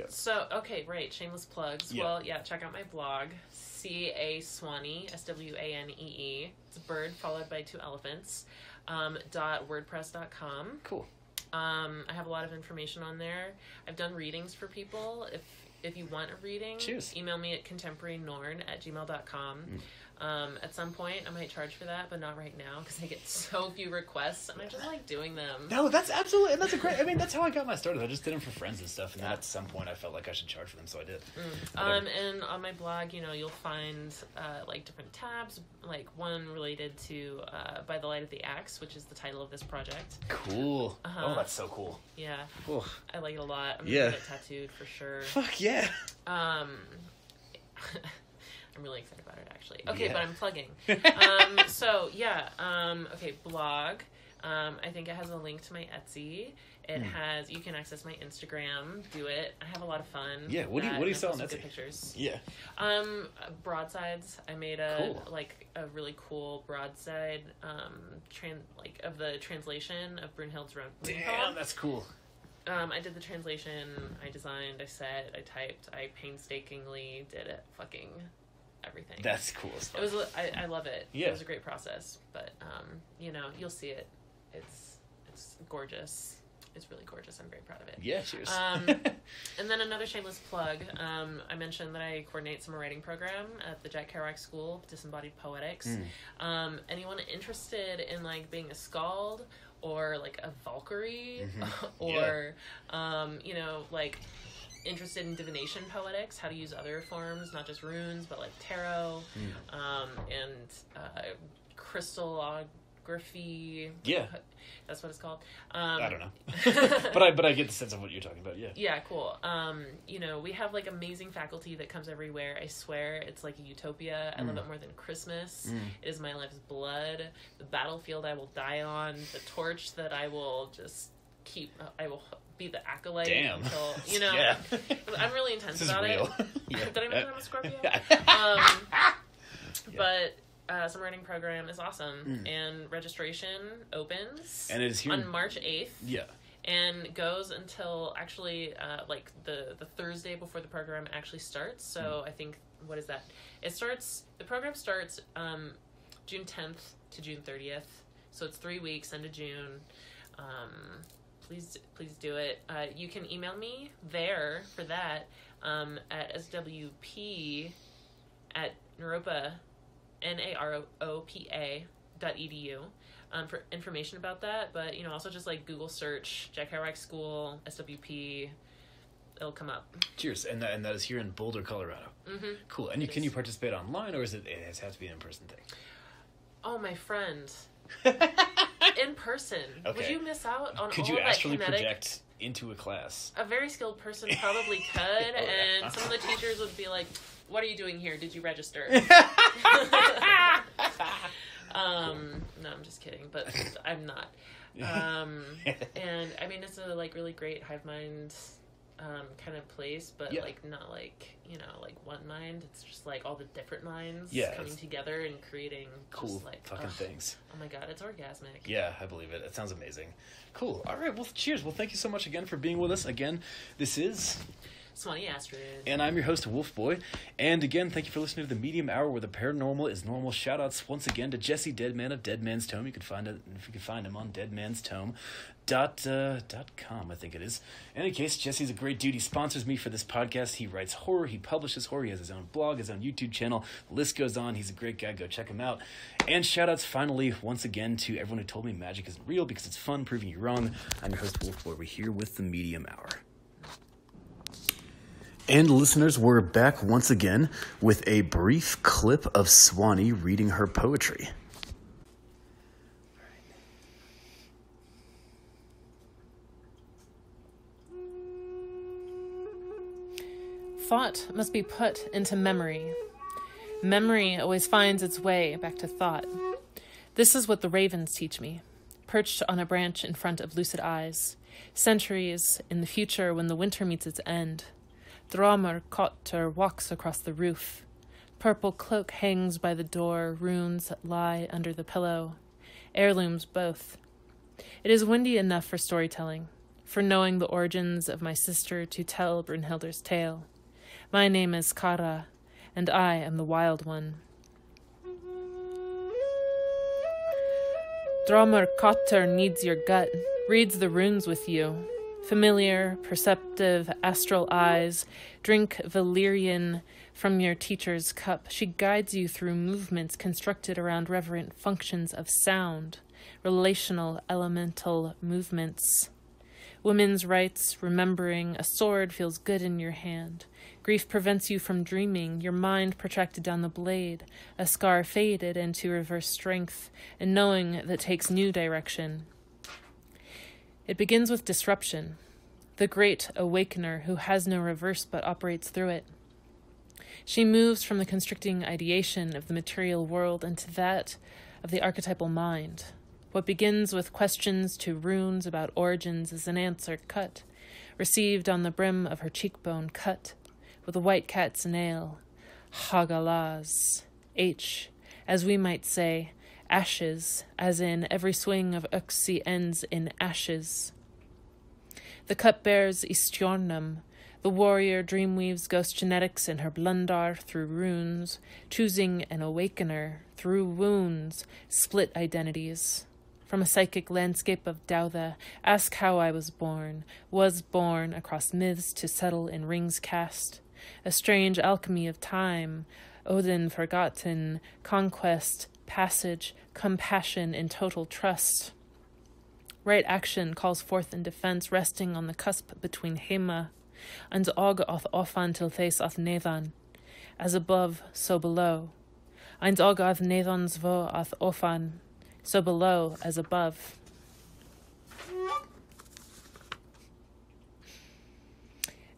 So, okay, right, shameless plugs. Yeah. Well, check out my blog, CA Swanee, SWANEE. It's a bird followed by 2 elephants, .wordpress.com. Cool. I have a lot of information on there. I've done readings for people. If you want a reading, email me at contemporarynorn@gmail.com. At some point, I might charge for that, but not right now because I get so few requests, and I just like doing them. No, that's absolutely, and that's a great. I mean, that's how I got my start. I just did them for friends and stuff, and then at some point, I felt like I should charge for them, so I did. And on my blog, you'll find like different tabs, like one related to "By the Light of the Axe," which is the title of this project. Cool. Oh, that's so cool. Yeah. Cool. I like it a lot. I'm gonna get it tattooed for sure. Fuck yeah. I'm really excited about it, actually. Okay, but I'm plugging. Okay, blog. I think it has a link to my Etsy. It has, you can access my Instagram, do it. I have a lot of fun. Yeah, what do you sell on Etsy? Good pictures. Yeah. Broadsides. I made a really cool broadside, of the translation of Brunhild's Rune Poem. Damn, that's cool. I did the translation, I designed, I set, I typed, I painstakingly did it, fucking everything. That's cool stuff. It was, I love it. Yeah. It was a great process, but, you'll see it. It's gorgeous. It's really gorgeous. I'm very proud of it. Yeah, cheers. And then another shameless plug. I mentioned that I coordinate summer writing program at the Jack Kerouac School of Disembodied Poetics. Anyone interested in being a skald or a Valkyrie or interested in divination poetics, how to use other forms, not just runes, but tarot, and crystallography. Yeah. That's what it's called. I don't know. but I get the sense of what you're talking about, yeah. Yeah, cool. We have amazing faculty that comes everywhere. I swear it's like a utopia. I love it more than Christmas. It is my life's blood. The battlefield I will die on. The torch that I will just keep. I will be the acolyte until Yeah. I'm really intense about real. it. Yeah. Did I mention I'm a Scorpio? But summer writing program is awesome, and registration opens and it is here on March 8th. Yeah. And goes until actually the Thursday before the program actually starts. So I think, what is that? The program starts June 10th to June 30th. So it's 3 weeks into June. Please do it. You can email me there for that at swp at naropa.edu for information about that. But also just Google search Jack Kerouac School SWP. It'll come up. Cheers. And that is here in Boulder, Colorado. Mm-hmm. Cool. And can you participate online, or it has to be an in-person thing? Oh, my friend. In person. Okay. Would you miss out on Could all you that astrally kinetic? Project into a class? A very skilled person probably could, and some of the teachers would be like, "What are you doing here? Did you register?" No, I'm just kidding, but I'm not. And I mean, it's a really great hive mind kind of place, but not one mind. It's just all the different minds coming together and creating cool fucking things. Oh my god, it's orgasmic. Yeah, I believe it. It sounds amazing. Cool. All right, well, cheers. Well, thank you so much again for being with us. Again, this is Swanee Astrid. And I'm your host, WolfBoy. And again, thank you for listening to the Medium Hour, where the paranormal is normal. Shoutouts once again to Jesse Deadman of Deadman's Tome. You can find him on deadmanstome.com, I think it is. In any case, Jesse's a great dude. He sponsors me for this podcast. He writes horror. He publishes horror. He has his own blog, his own YouTube channel. The list goes on. He's a great guy. Go check him out. And shoutouts finally, once again, to everyone who told me magic isn't real, because it's fun proving you wrong. I'm your host, WolfBoy. We're here with the Medium Hour. And listeners, we're back once again with a brief clip of Swanee reading her poetry. Thought must be put into memory. Memory always finds its way back to thought. This is what the ravens teach me, perched on a branch in front of lucid eyes, centuries in the future when the winter meets its end. Drömmer Kotter walks across the roof. Purple cloak hangs by the door, runes lie under the pillow. Heirlooms both. It is windy enough for storytelling, for knowing the origins of my sister to tell Brunhilder's tale. My name is Kara, and I am the wild one. Drömmer Kotter needs your gut, reads the runes with you. Familiar, perceptive, astral eyes drink valerian from your teacher's cup. She guides you through movements constructed around reverent functions of sound, relational, elemental movements. Women's rights, remembering, a sword feels good in your hand. Grief prevents you from dreaming, your mind protracted down the blade, a scar faded into reverse strength, and knowing that takes new direction. It begins with disruption, the great awakener who has no reverse but operates through it. She moves from the constricting ideation of the material world into that of the archetypal mind. What begins with questions to runes about origins is an answer cut, received on the brim of her cheekbone cut, with a white cat's nail. Hagalaz. As we might say, ashes, as in every swing of Uxie ends in ashes. The cup bears Istyornum. The warrior dreamweaves ghost genetics in her blundar through runes, choosing an awakener through wounds, split identities. From a psychic landscape of Doutha, ask how I was born across myths to settle in rings cast. A strange alchemy of time, Odin forgotten, conquest, passage, compassion in total trust. Right action calls forth in defense, resting on the cusp between Hema and Og oth ofan til thes oth Nathan. As above, so below. And Og oth Nathan's vo oth ofan. So below as above.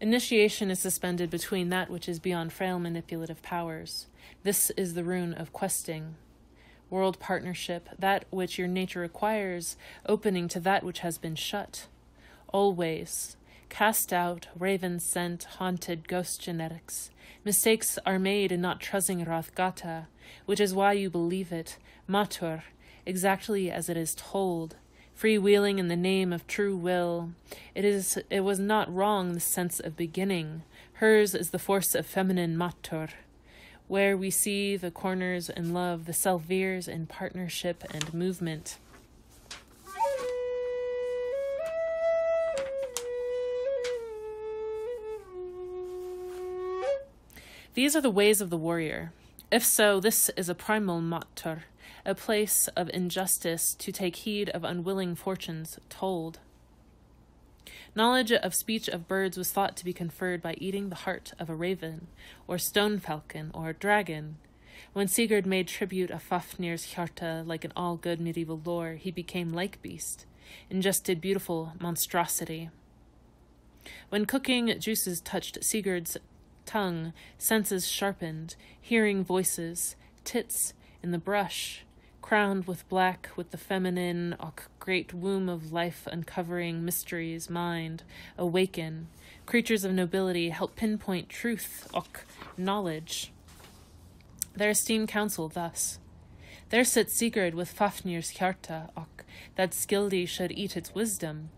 Initiation is suspended between that which is beyond frail manipulative powers. This is the rune of questing. World partnership, that which your nature requires, opening to that which has been shut. Always. Cast out, raven sent, haunted ghost genetics. Mistakes are made in not trusting Rathgata, which is why you believe it. Matur. Exactly as it is told, freewheeling in the name of true will. It was not wrong, the sense of beginning. Hers is the force of feminine matur, where we see the corners in love, the self veers in partnership and movement. These are the ways of the warrior. If so, this is a primal matur, a place of injustice to take heed of unwilling fortunes told. Knowledge of speech of birds was thought to be conferred by eating the heart of a raven, or stone falcon, or dragon. When Sigurd made tribute of Fafnir's hjarta like an all-good medieval lore, he became like beast, ingested beautiful monstrosity. When cooking juices touched Sigurd's tongue, senses sharpened, hearing voices, tits in the brush, crowned with black, with the feminine, great womb of life uncovering mysteries, mind, awaken. Creatures of nobility help pinpoint truth, knowledge. Their esteemed counsel thus. There sits Sigurd with Fafnir's hjarta, that Skildi should eat its wisdom.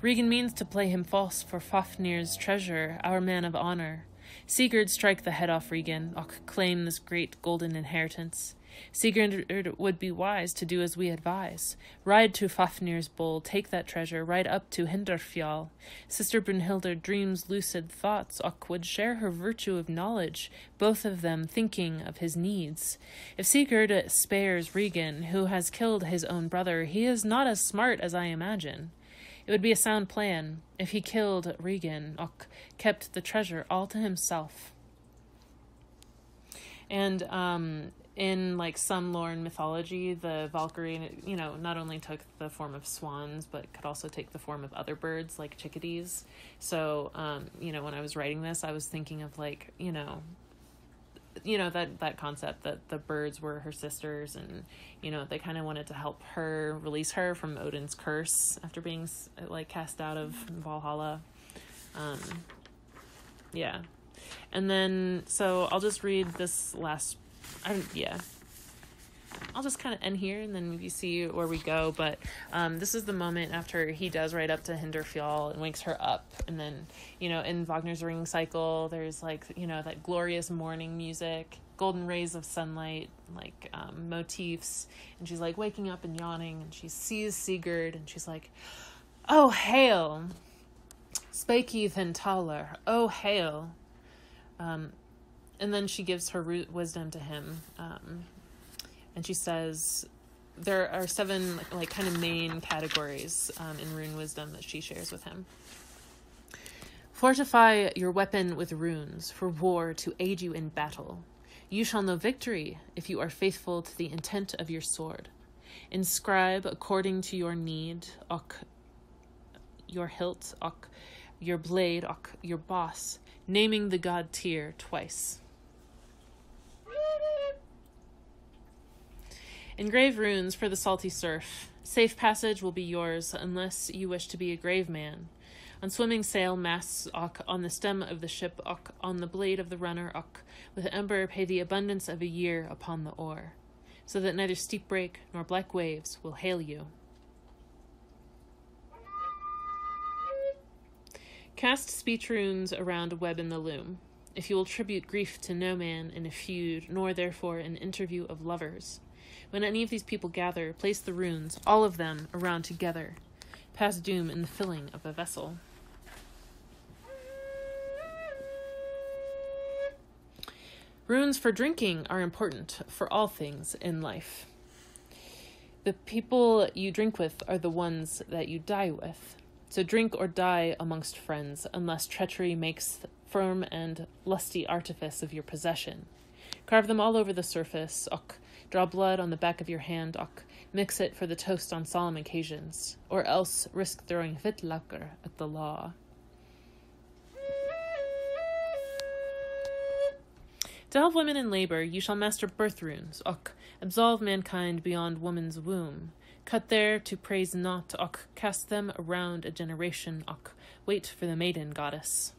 Regan means to play him false for Fafnir's treasure, our man of honor. Sigurd strike the head off Regan, claim this great golden inheritance. Sigurd would be wise to do as we advise. Ride to Fafnir's bowl, take that treasure, ride up to Hinderfjall. Sister Brunhilde dreams lucid thoughts, would share her virtue of knowledge, both of them thinking of his needs. If Sigurd spares Regan, who has killed his own brother, he is not as smart as I imagine. It would be a sound plan if he killed Regan, kept the treasure all to himself. And in like some lore and mythology, the Valkyrie, not only took the form of swans, but could also take the form of other birds like chickadees. So, when I was writing this, I was thinking of like, that concept that the birds were her sisters, and they kind of wanted to help her release her from Odin's curse after being like cast out of Valhalla. And then so I'll just read this last. I'll just kind of end here, and then you see where we go. But this is the moment after he does ride up to Hinderfjall and wakes her up. And then, in Wagner's Ring Cycle, there's like, that glorious morning music, golden rays of sunlight, like motifs. And she's like waking up and yawning, and she sees Sigurd, and she's like, "Oh, hail." Spake ye then taller, oh hail. And then she gives her root wisdom to him. And she says there are 7 like kind of main categories in rune wisdom that she shares with him. Fortify your weapon with runes for war to aid you in battle. You shall know victory if you are faithful to the intent of your sword. Inscribe according to your need, your hilt, your blade, your boss, naming the god Tyr twice. Engrave runes for the salty surf. Safe passage will be yours unless you wish to be a grave man. On swimming sail masts, on the stem of the ship, on the blade of the runner, with ember pay the abundance of a year upon the oar, so that neither steep break nor black waves will hail you. Cast speech runes around a web in the loom. If you will tribute grief to no man in a feud, nor therefore an interview of lovers. When any of these people gather, place the runes, all of them, around together. Pass doom in the filling of a vessel. Runes for drinking are important for all things in life. The people you drink with are the ones that you die with. So drink or die amongst friends, unless treachery makes firm and lusty artifice of your possession. Carve them all over the surface, draw blood on the back of your hand, mix it for the toast on solemn occasions, or else risk throwing vitlaker at the law. To help women in labor, you shall master birth runes, absolve mankind beyond woman's womb. Cut there to praise not, cast them around a generation, wait for the maiden goddess.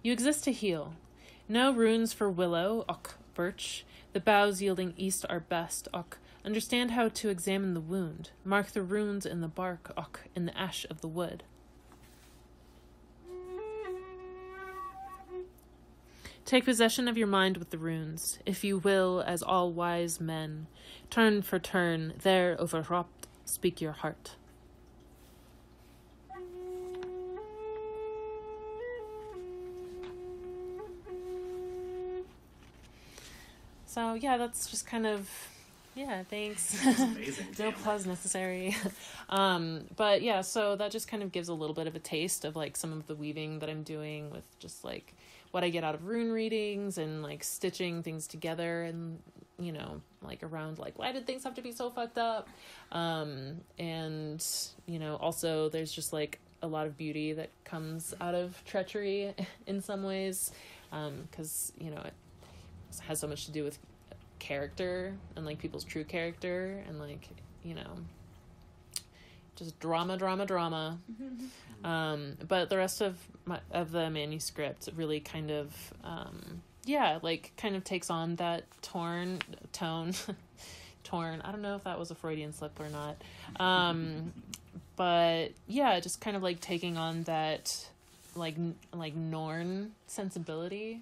You exist to heal. No runes for willow, birch. The boughs yielding east are best, Understand how to examine the wound. Mark the runes in the bark, in the ash of the wood. Take possession of your mind with the runes, if you will, as all wise men. Turn for turn, there overwrought, speak your heart. So, yeah, that's just kind of... Yeah, thanks. That's amazing. No applause necessary. But yeah, so that just kind of gives a little bit of a taste of like some of the weaving that I'm doing with just like what I get out of rune readings and like stitching things together and, you know, like around like, why did things have to be so fucked up? And, you know, also there's just like a lot of beauty that comes out of treachery in some ways. 'Cause, you know, it has so much to do with character and like people's true character and like, you know, just drama. But the rest of the manuscript really kind of like kind of takes on that torn I don't know if that was a Freudian slip or not, but yeah, just kind of like taking on that like Norn sensibility,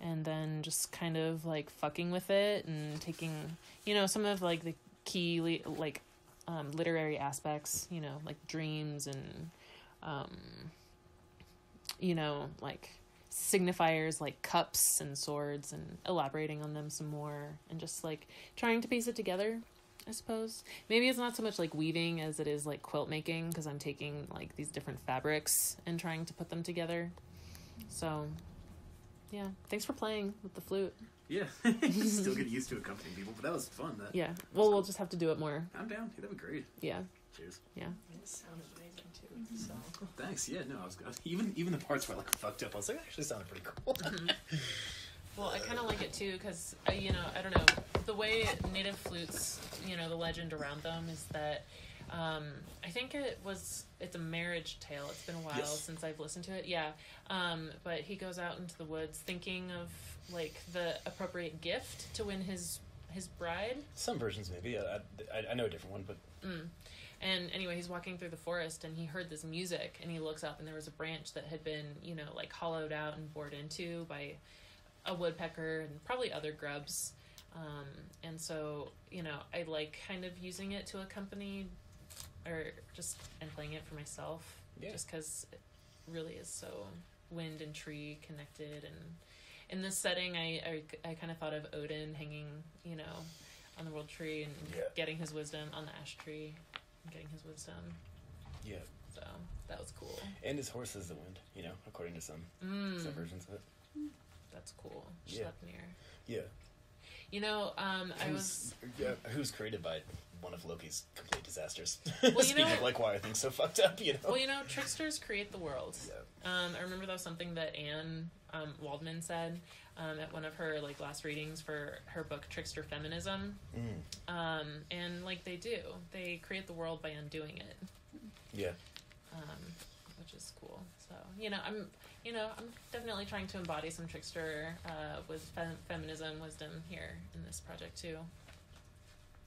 and then just kind of like fucking with it and taking, you know, some of like the key like literary aspects, you know, like dreams and you know, like signifiers like cups and swords and elaborating on them some more and just like trying to piece it together, I suppose. Maybe it's not so much like weaving as it is like quilt making, because I'm taking like these different fabrics and trying to put them together. So yeah, thanks for playing with the flute. Yeah, still get used to accompanying people, but that was fun. Yeah, well, cool. We'll just have to do it more. I'm down. Yeah, that'd be great. Yeah. Cheers. Yeah. It sounded amazing too. So thanks. Yeah, no, I was even the parts where I like fucked up, I was like, it actually sounded pretty cool. Well, I kind of like it too because you know, I don't know, the way native flutes, you know, the legend around them is that I think it's a marriage tale. It's been a while since I've listened to it. Yeah. But he goes out into the woods thinking of like the appropriate gift to win his bride. Some versions maybe. I know a different one, but And anyway, he's walking through the forest and he heard this music and he looks up and there was a branch that had been, you know, like hollowed out and bored into by a woodpecker and probably other grubs. And so, I like kind of using it to accompany and playing it for myself. Yeah. Just because it really is so wind and tree connected. And in this setting, I kind of thought of Odin hanging, on the world tree and getting his wisdom on the ash tree, and getting his wisdom. Yeah. So that was cool. And his horse is the wind, according to some versions of it. That's cool. Sleipnir. Yeah. Who's created by one of Loki's complete disasters. Well, Speaking of why are things so fucked up, Well, tricksters create the world. Yeah. I remember that was something that Anne Waldman said at one of her last readings for her book Trickster Feminism. And they do. They create the world by undoing it. Yeah. Which is cool. So, I'm definitely trying to embody some trickster with feminism wisdom here in this project too.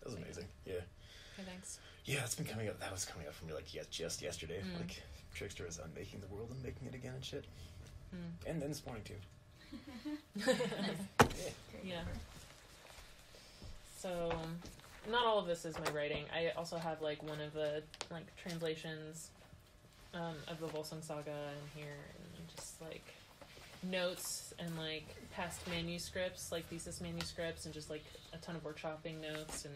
That was amazing. Yeah. Okay, thanks. Yeah, it's been coming up. That was coming up for me just yesterday. Trickster is unmaking the world and making it again and shit. And then this morning too. Yeah. So, not all of this is my writing. I also have one of the translations of the Volsung Saga in here, and just notes and past manuscripts, thesis manuscripts, and just a ton of workshopping notes. And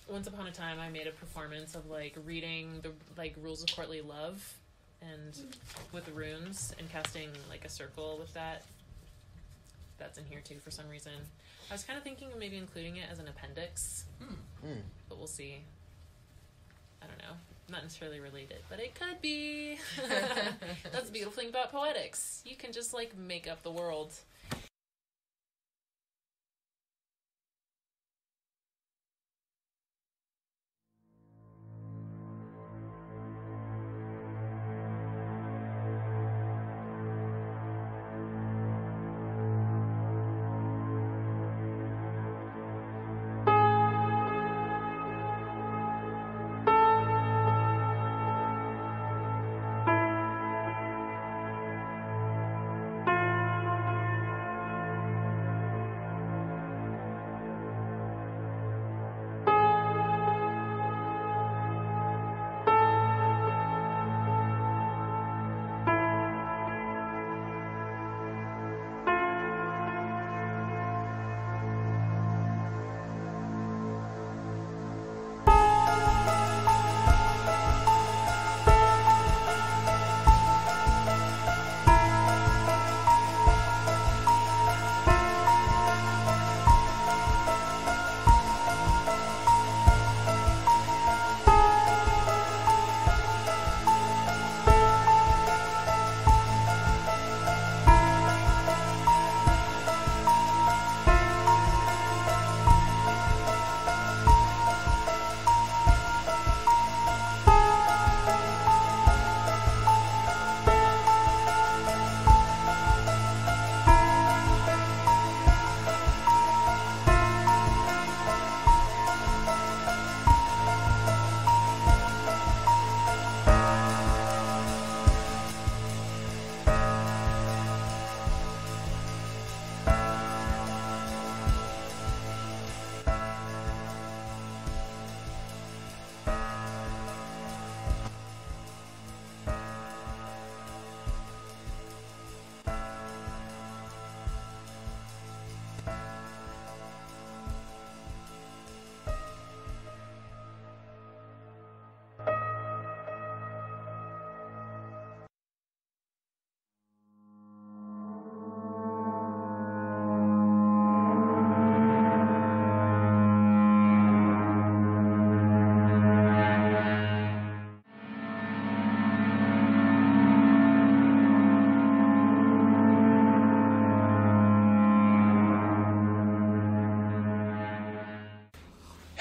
once upon a time I made a performance of reading the rules of courtly love and with the runes and casting a circle with that. That's in here too for some reason. I was kind of thinking of maybe including it as an appendix, but we'll see. I don't know. Not necessarily related, but it could be. That's the beautiful thing about poetics. You can just make up the world.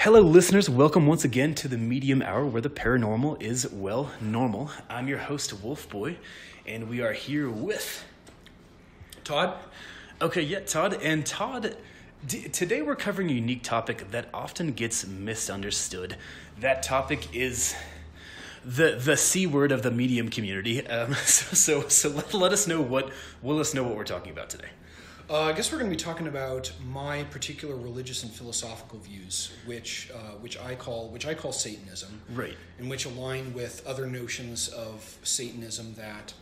Hello, listeners. Welcome once again to the Medium Hour, where the paranormal is, well, normal. I'm your host, WolfBoy, and we are here with... Todd? Okay, yeah, Todd. And Todd, today we're covering a unique topic that often gets misunderstood. That topic is the C word of the medium community. So let us know what we're talking about today. I guess we're going to be talking about my particular religious and philosophical views, which I call Satanism, Right. and which align with other notions of Satanism that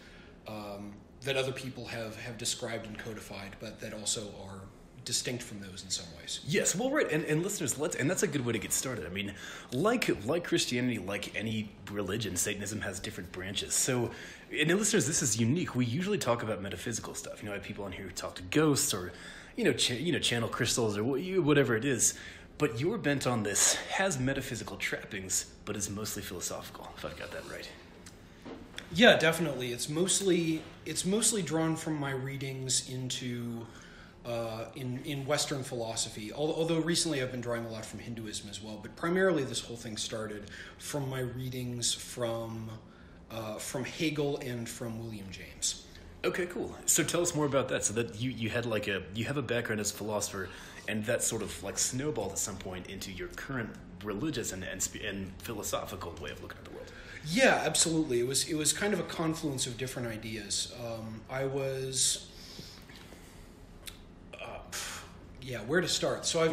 that other people have described and codified, but that also are distinct from those in some ways. Yes, well, right, and listeners, and that's a good way to get started. I mean, like Christianity, like any religion, Satanism has different branches. So, and listeners, this is unique. We usually talk about metaphysical stuff. I have people on here who talk to ghosts, or channel crystals, or whatever it is. But your bent on this has metaphysical trappings, but is mostly philosophical. If I've got that right. Yeah, definitely. It's mostly drawn from my readings into in Western philosophy. Although recently I've been drawing a lot from Hinduism as well, but primarily this whole thing started from my readings from Hegel and from William James. Okay, cool. So tell us more about that. So that you have a background as a philosopher, and that sort of like snowballed at some point into your current religious and philosophical way of looking at the world. Yeah, absolutely. It was kind of a confluence of different ideas. Where to start? So I've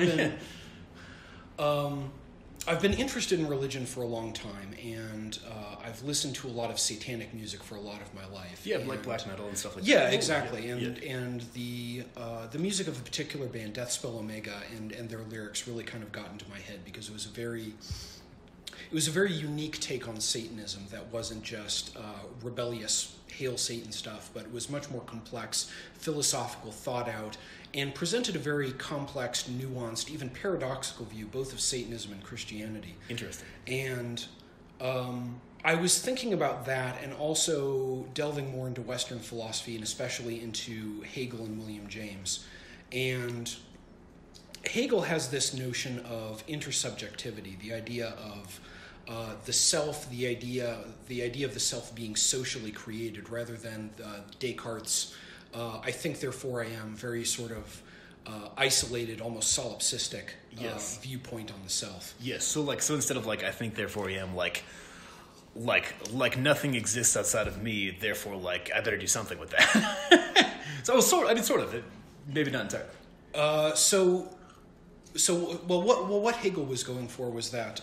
been interested in religion for a long time, and I've listened to a lot of satanic music for a lot of my life. Yeah, like black metal and stuff like yeah, that. Exactly. Yeah. And the music of a particular band, Deathspell Omega, and their lyrics really kind of got into my head because it was a very unique take on Satanism that wasn't just rebellious Hail Satan stuff, but it was much more complex, philosophical, thought out, and presented a very complex, nuanced, even paradoxical view both of Satanism and Christianity. Interesting. And I was thinking about that, and also delving more into Western philosophy, and especially into Hegel and William James. And Hegel has this notion of intersubjectivity, the idea of the self, the idea of the self being socially created, rather than Descartes' I think therefore I am, very sort of isolated, almost solipsistic viewpoint on the self. Yes. So instead of I think therefore I am, like nothing exists outside of me, therefore I better do something with that. So sort of, maybe not entirely. What Hegel was going for was that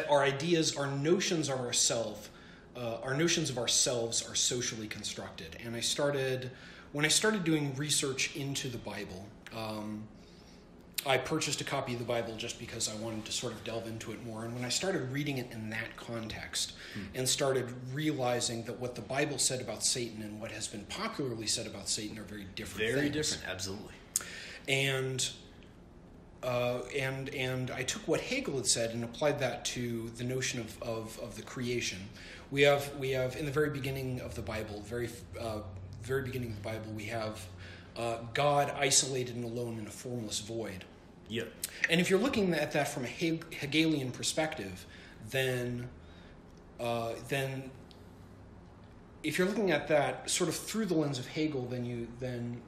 our ideas, our notions of ourselves are socially constructed. And when I started doing research into the Bible, I purchased a copy of the Bible just because I wanted to sort of delve into it more. And when I started reading it in that context and started realizing that what the Bible said about Satan and what has been popularly said about Satan are very different things. Very different, absolutely. And I took what Hegel had said and applied that to the notion of the creation. We have in the very beginning of the Bible, very beginning of the Bible, we have God isolated and alone in a formless void. Yeah. And if you're looking at that from a Hegelian perspective, then if you're looking at that sort of through the lens of Hegel, then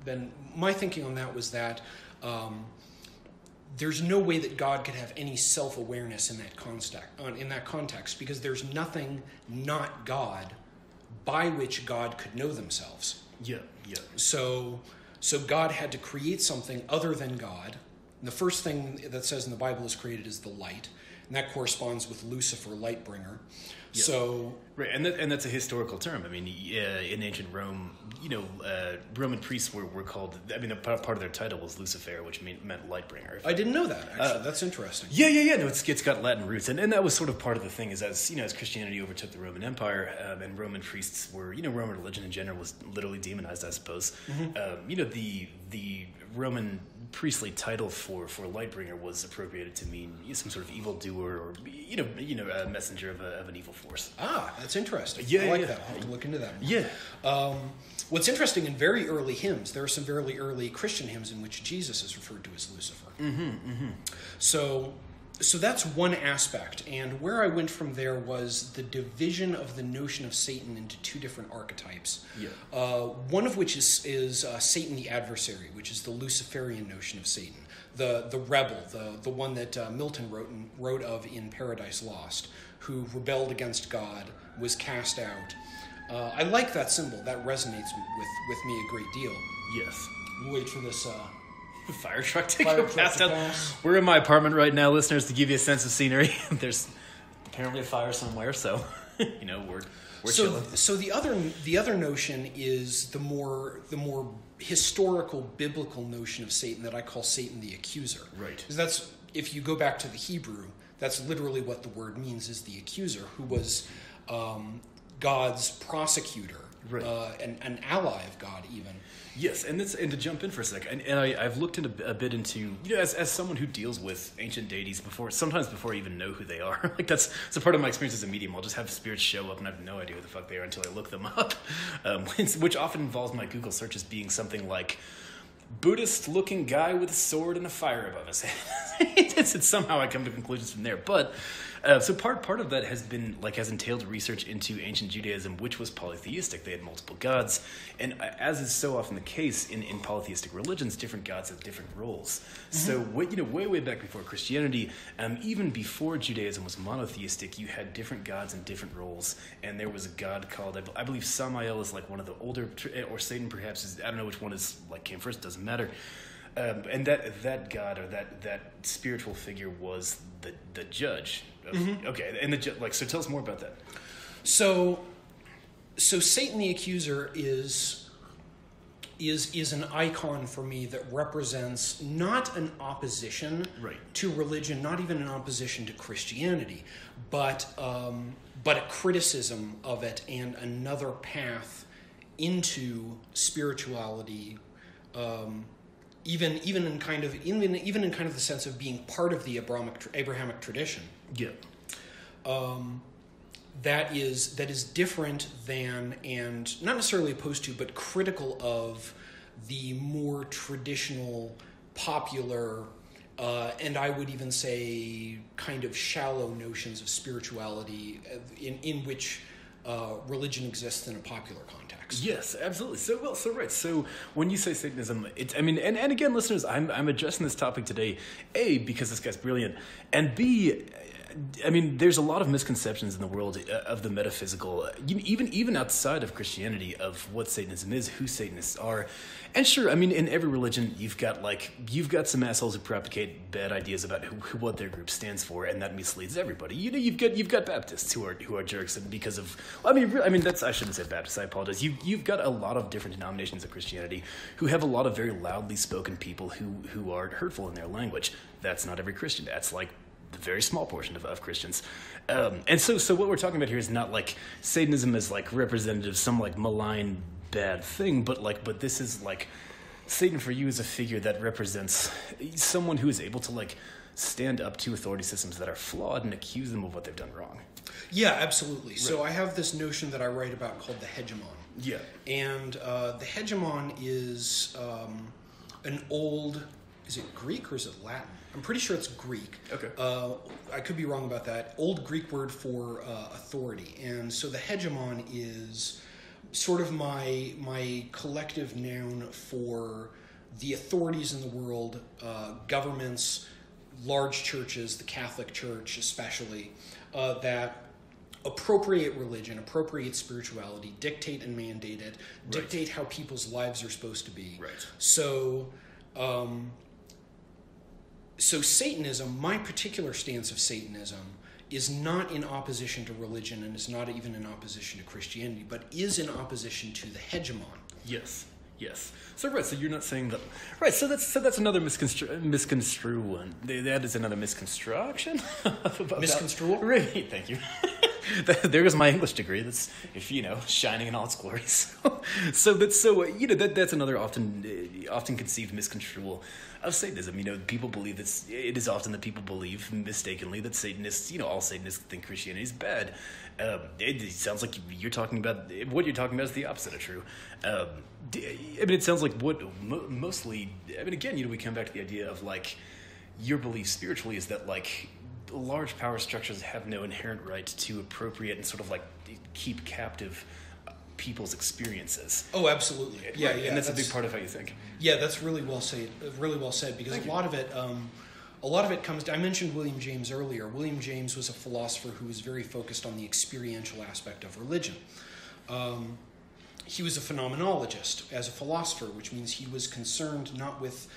my thinking on that was that there's no way that God could have any self-awareness in that context, because there's nothing not God by which God could know themselves. Yeah. So God had to create something other than God. And the first thing that says in the Bible is created is the light, and that corresponds with Lucifer, light bringer. Yeah. So right, and that's a historical term. I mean, in ancient Rome, Roman priests were called. I mean, part of their title was Lucifer, which meant light bringer. I didn't know that. Actually, that's interesting. Yeah. No, it's got Latin roots, and that was sort of part of the thing. Is as Christianity overtook the Roman Empire, and Roman priests were, Roman religion in general was literally demonized, I suppose. Mm-hmm. The Roman priestly title for Lightbringer was appropriated to mean some sort of evildoer, or a messenger of an evil force. Ah, that's interesting. Yeah, I like that. I'll have to look into that more. Yeah. What's interesting, in very early hymns, there are some very early Christian hymns in which Jesus is referred to as Lucifer. Mm-hmm. So that's one aspect, and where I went from there was the division of the notion of Satan into two different archetypes. Yeah. One of which is Satan the adversary, which is the Luciferian notion of Satan, the rebel, the one that Milton wrote of in Paradise Lost, who rebelled against God, was cast out, I like that symbol. That resonates with me a great deal. Yes. We'll wait for this Fire truck to fire go truck past to us. pass. We're in my apartment right now, listeners, to give you a sense of scenery. There's apparently a fire somewhere, so we're chilling. So the other notion is the more historical biblical notion of Satan that I call Satan the accuser. Right. Because that's, if you go back to the Hebrew, that's literally what the word means, is the accuser, who was God's prosecutor, right. An ally of God even. Yes, and to jump in for a second, and I've looked a bit into, as someone who deals with ancient deities sometimes before I even know who they are. Like that's a part of my experience as a medium. I'll just have spirits show up and I have no idea who the fuck they are until I look them up, which often involves my Google searches being something like Buddhist-looking guy with a sword and a fire above his head. It's somehow I come to conclusions from there, but so part of that has entailed research into ancient Judaism, which was polytheistic. They had multiple gods, and as is so often the case in polytheistic religions, different gods have different roles. Mm-hmm. So way back before Christianity, even before Judaism was monotheistic, you had different gods and different roles, and there was a god called, I believe Samael is like one of the older, or Satan perhaps is, I don't know which one is came first, doesn't matter. And that god or that spiritual figure was the judge. Mm-hmm. Okay, and so tell us more about that. So Satan the accuser is an icon for me that represents not an opposition to religion, not even an opposition to Christianity, but a criticism of it and another path into spirituality. Even in kind of the sense of being part of the Abrahamic tradition. Yeah. That is different than, and not necessarily opposed to, but critical of the more traditional, popular, and I would even say kind of shallow notions of spirituality in which religion exists in a popular context. Yes, absolutely. So when you say Satanism, and again, listeners, I'm addressing this topic today, A, because this guy's brilliant, and B, there's a lot of misconceptions in the world of the metaphysical, even outside of Christianity, of what Satanism is, who Satanists are. And sure, in every religion, you've got some assholes who propagate bad ideas about what their group stands for, and that misleads everybody. You've got Baptists who are jerks, and because of, that's, I shouldn't say Baptists, I apologize. You've got a lot of different denominations of Christianity who have a lot of very loudly spoken people who are hurtful in their language. That's not every Christian. That's the very small portion of Christians. And so what we're talking about here is not Satanism as representative of some malign bad thing, but this is Satan for you is a figure that represents someone who is able to stand up to authority systems that are flawed and accuse them of what they've done wrong. Yeah, absolutely. Right. So I have this notion that I write about called the hegemon. Yeah. And the hegemon is an old, is it Greek or is it Latin? I'm pretty sure it's Greek. Okay. I could be wrong about that. Old Greek word for authority. And so the hegemon is sort of my collective noun for the authorities in the world, governments, large churches, the Catholic Church especially, that appropriate religion, appropriate spirituality, dictate and mandate it, dictate how people's lives are supposed to be. Right. So Satanism, my particular stance of Satanism, is not in opposition to religion and is not even in opposition to Christianity, but is in opposition to the hegemon. Yes. So you're not saying that. Right. So that's another misconstrue one. That is another misconstruction. Misconstrual? Right. Thank you. There goes my English degree. That's shining in all its glory. That's another often conceived misconstrual of Satanism. People believe it is often that people believe mistakenly that Satanists, all Satanists think Christianity is bad. It sounds like what you're talking about is the opposite of true. It sounds like what mostly. Again, we come back to the idea of your belief spiritually is that large power structures have no inherent right to appropriate and sort of keep captive people's experiences. Oh, absolutely. Yeah. And that's a big part of how you think. Yeah, that's really well said. Because a lot of it comes. I mentioned William James earlier. William James was a philosopher who was very focused on the experiential aspect of religion. He was a phenomenologist as a philosopher, which means he was concerned not with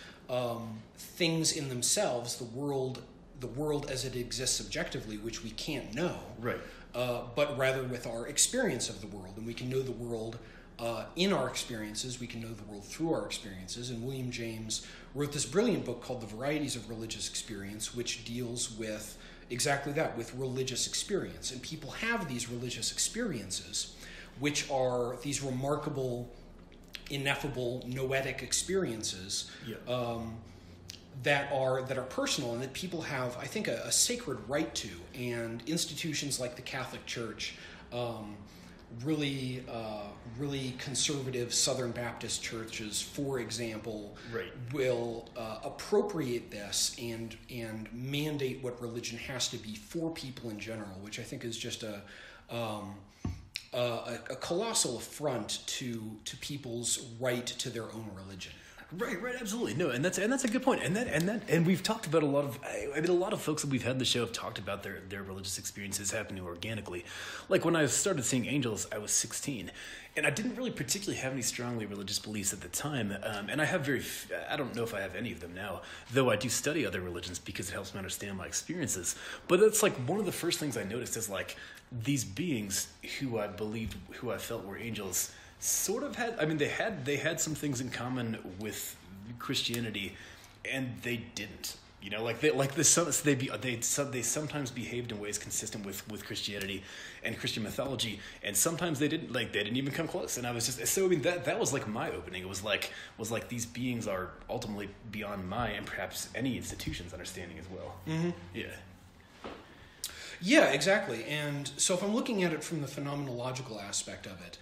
things in themselves, the world as it exists subjectively, which we can't know, Right. but rather with our experience of the world. And we can know the world in our experiences, we can know the world through our experiences. And William James wrote this brilliant book called The Varieties of Religious Experience, which deals with exactly that, with religious experience. And people have these religious experiences, which are these remarkable, ineffable, noetic experiences that are personal and that people have, I think, a sacred right to. And institutions like the Catholic Church, really conservative Southern Baptist churches, for example, will appropriate this and mandate what religion has to be for people in general, which I think is just a colossal affront to people's right to their own religion. Right, absolutely. No, and that's a good point. And we've talked about a lot of folks that we've had on the show have talked about their religious experiences happening organically. Like when I started seeing angels, I was 16, and I didn't really particularly have any strongly religious beliefs at the time. And I have I don't know if I have any of them now, though I do study other religions because it helps me understand my experiences. But that's like one of the first things I noticed is like these beings who I felt were angels sort of had, I mean, they had some things in common with Christianity, and they didn't. You know, they sometimes behaved in ways consistent with Christianity and Christian mythology, and sometimes they didn't. Like they didn't even come close. And I was just so. I mean, that was like my opening. It was like these beings are ultimately beyond my and perhaps any institution's understanding as well. Mm-hmm. Yeah. Yeah, exactly. And so if I'm looking at it from the phenomenological aspect of it,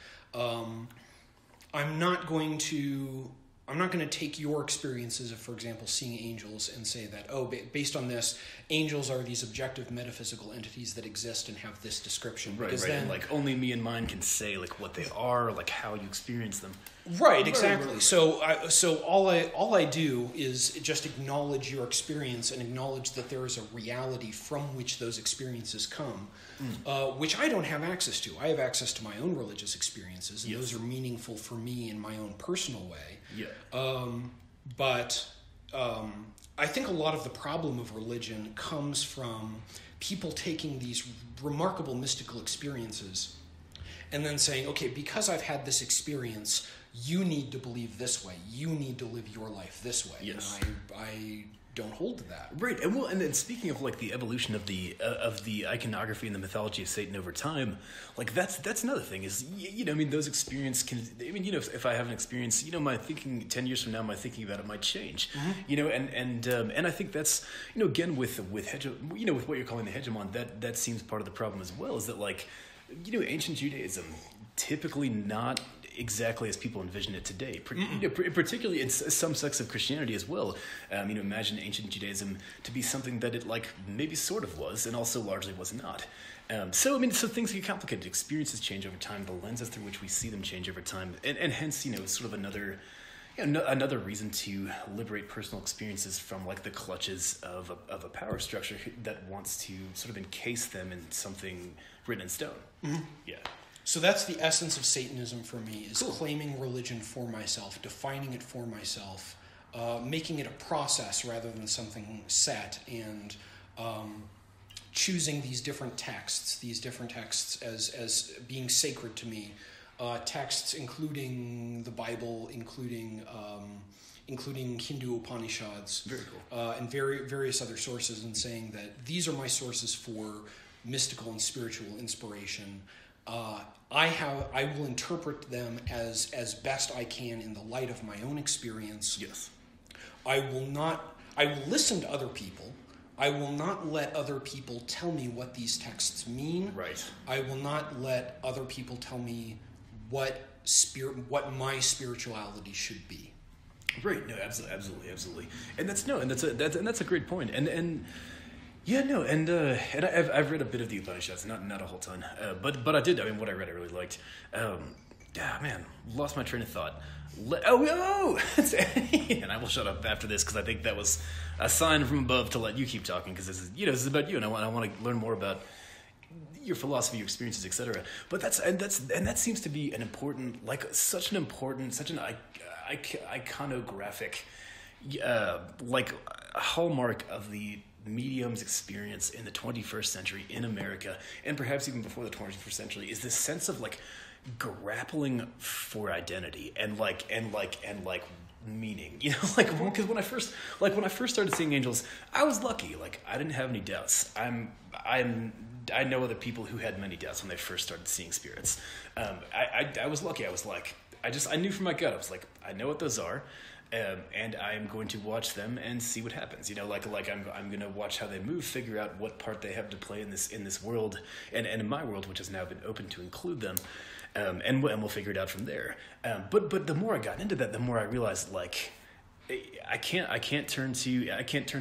I'm not going to take your experiences of, for example, seeing angels and say that, based on this, angels are these objective metaphysical entities that exist and have this description. Right. Then, like only me and mine can say like what they are, like how you experience them. Right, exactly. Right. So all I do is just acknowledge your experience and acknowledge that there is a reality from which those experiences come, which I don't have access to. I have access to my own religious experiences, and those are meaningful for me in my own personal way. Yeah. But I think a lot of the problem of religion comes from people taking these remarkable mystical experiences and then saying, okay, because I've had this experience, you need to believe this way. You need to live your life this way. Yes. And I don't hold to that. Right, and then speaking of like the evolution of the iconography and the mythology of Satan over time, like that's another thing is I mean those experiences can if I have an experience my thinking 10 years from now my thinking about it might change, and I think that's again with what you're calling the hegemon that seems part of the problem as well is that like ancient Judaism typically not exactly as people envision it today, particularly in some sects of Christianity as well. Imagine ancient Judaism to be something that it like maybe sort of was and also largely was not. So things get complicated. Experiences change over time. The lenses through which we see them change over time, and hence it's sort of another reason to liberate personal experiences from like the clutches of a power structure that wants to sort of encase them in something written in stone. Mm-hmm. Yeah. So that's the essence of Satanism for me, is claiming religion for myself, defining it for myself, making it a process rather than something set, and choosing these different texts as being sacred to me. Texts including the Bible, including Hindu Upanishads, very cool. And various other sources, and saying that these are my sources for mystical and spiritual inspiration. I will interpret them as best I can in the light of my own experience. Yes. I will listen to other people. I will not let other people tell me what these texts mean. Right. I will not let other people tell me what my spirituality should be. Right. No, absolutely. And that's a great point. And yeah, no, and I've read a bit of the Upanishads, not a whole ton, but I did. I mean, what I read, I really liked. Man, lost my train of thought. And I will shut up after this because I think that was a sign from above to let you keep talking because this is about you, and I want to learn more about your philosophy, your experiences, etc. But that seems to be an important, like such an iconographic, like hallmark of the medium's experience in the 21st century in America, and perhaps even before the 21st century, is this sense of like grappling for identity and meaning, you know, like, because when I first started seeing angels, I was lucky. Like, I didn't have any doubts. I know other people who had many doubts when they first started seeing spirits. I was lucky. I was like, I knew from my gut. I was like, I know what those are, and I'm going to watch them and see what happens. You know, like I'm going to watch how they move, figure out what part they have to play in this world, and in my world, which has now been open to include them. And we'll figure it out from there. But the more I got into that, the more I realized, like, I can't turn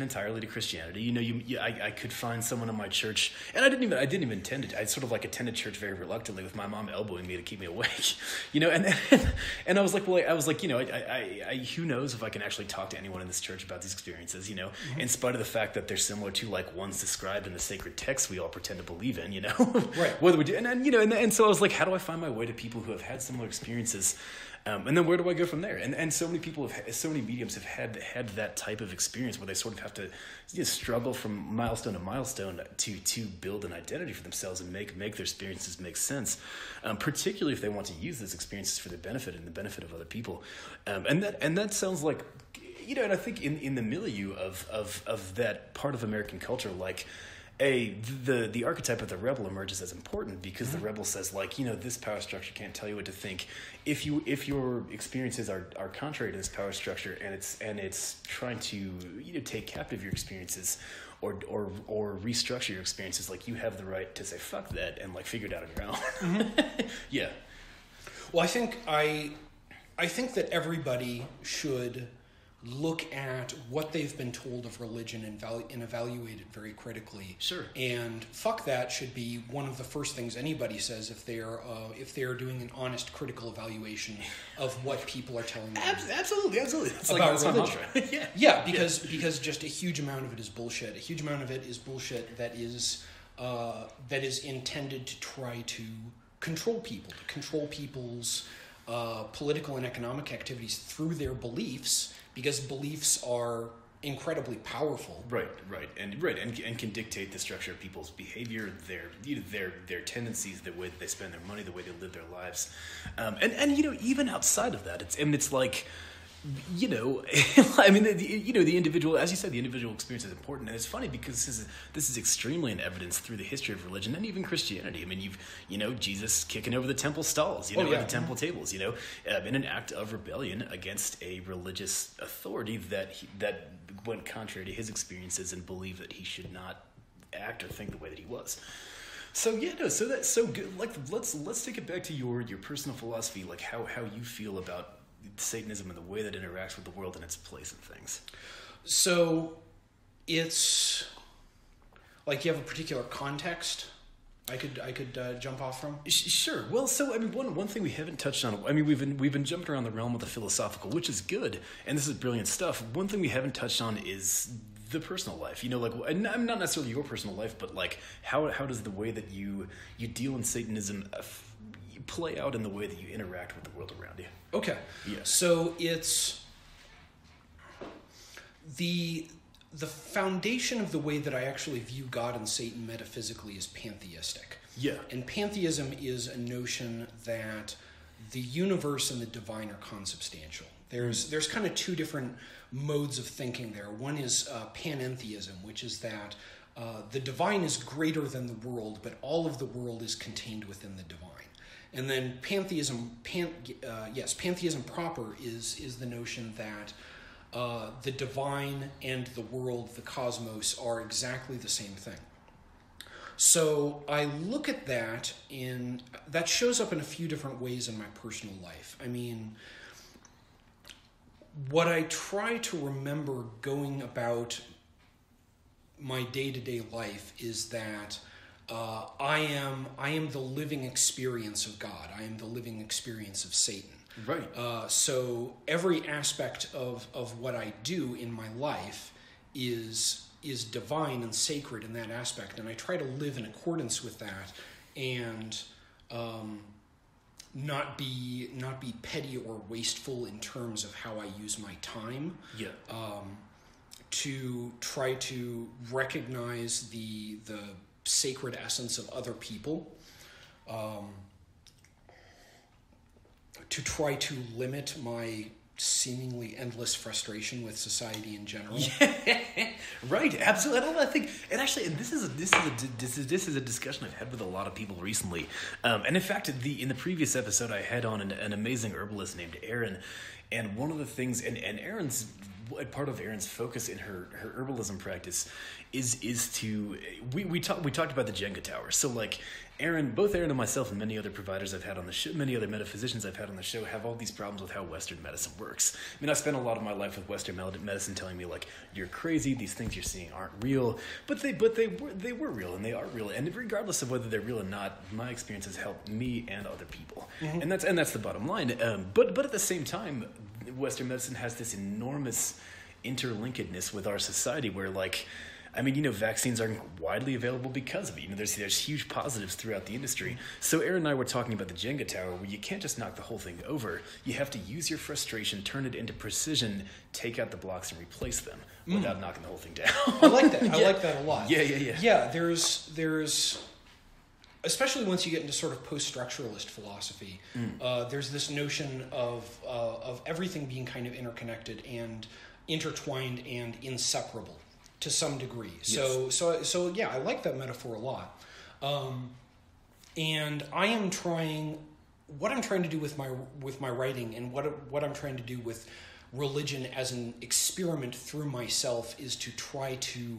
entirely to Christianity. You know, I could find someone in my church, and I didn't even attend it. I sort of like attended church very reluctantly, with my mom elbowing me to keep me awake. You know, and I was like, you know, I who knows if I can actually talk to anyone in this church about these experiences. You know, in spite of the fact that they're similar to like ones described in the sacred texts we all pretend to believe in. You know, right? Whether we do, and so I was like, how do I find my way to people who have had similar experiences? And then where do I go from there? And so many mediums have had that type of experience where they sort of have to struggle from milestone to milestone to build an identity for themselves and make their experiences make sense, particularly if they want to use those experiences for their benefit and the benefit of other people. And that sounds like, you know, and I think in the milieu of that part of American culture, like, the archetype of the rebel emerges as important because the rebel says, like, you know, this power structure can't tell you what to think. If your experiences are contrary to this power structure and it's trying to, you know, take captive your experiences or restructure your experiences, like, you have the right to say fuck that and like figure it out on your own. Yeah. Well, I think that everybody should look at what they've been told of religion and evaluate it very critically. Sure. And fuck that should be one of the first things anybody says if they're doing an honest critical evaluation of what people are telling them. Absolutely. It's about like religion. Yeah, because just a huge amount of it is bullshit. A huge amount of it is bullshit that is intended to try to control people, to control people's political and economic activities through their beliefs, because beliefs are incredibly powerful. Right, and can dictate the structure of people's behavior, their tendencies, the way that they spend their money, the way they live their lives, and you know, even outside of that, it's like, you know, I mean, the individual, as you said, the individual experience is important, and it's funny because this is extremely in evidence through the history of religion and even Christianity. I mean, Jesus kicking over the temple stalls, at the temple tables, in an act of rebellion against a religious authority that went contrary to his experiences and believed that he should not act or think the way that he was. So so that's so good. Like, let's take it back to your personal philosophy, like how you feel about Satanism and the way that it interacts with the world and its place in things. So it's like, you have a particular context I could jump off from? Sure. Well, so I mean, one thing we haven't touched on. I mean, we've been jumping around the realm of the philosophical, which is good, and this is brilliant stuff. One thing we haven't touched on is the personal life. You know, like, and not necessarily your personal life, but like how does the way that you deal in Satanism play out in the way that you interact with the world around you? Okay. Yeah. So it's the foundation of the way that I actually view God and Satan metaphysically is pantheistic. Yeah. And pantheism is a notion that the universe and the divine are consubstantial. There's kind of two different modes of thinking there. One is panentheism, which is that the divine is greater than the world, but all of the world is contained within the divine. And then pantheism proper is the notion that the divine and the world, the cosmos, are exactly the same thing. So I look at that that shows up in a few different ways in my personal life. I mean, what I try to remember going about my day-to-day life is that I am the living experience of God. I am the living experience of Satan. Right. So every aspect of what I do in my life is divine and sacred in that aspect, and I try to live in accordance with that, and not be petty or wasteful in terms of how I use my time. Yeah. To try to recognize the sacred essence of other people. To try to limit my seemingly endless frustration with society in general. Right, absolutely. I think, and actually, and this is a discussion I've had with a lot of people recently. And in fact, in the previous episode, I had on an amazing herbalist named Erin, and one of the things, and Erin's part of Erin's focus in her herbalism practice is to we talked about the Jenga tower. So like both Erin and myself and many other providers I've had on the show, many other metaphysicians I've had on the show have all these problems with how Western medicine works. I mean, I spent a lot of my life with Western medicine telling me like, you're crazy, these things you're seeing aren't real, but they were real, and they are real, and regardless of whether they're real or not, my experience has helped me and other people, and that's the bottom line. But at the same time, Western medicine has this enormous interlinkedness with our society where, like, I mean, vaccines aren't widely available because of it. There's huge positives throughout the industry. So Aaron and I were talking about the Jenga tower, where you can't just knock the whole thing over. You have to use your frustration, turn it into precision, take out the blocks and replace them without knocking the whole thing down. I like that. I like that a lot. Yeah. Yeah, there's especially once you get into sort of post-structuralist philosophy, there's this notion of everything being kind of interconnected and intertwined and inseparable to some degree. Yes. So yeah, I like that metaphor a lot. And what I'm trying to do with my writing, and what I'm trying to do with religion as an experiment through myself, is to try to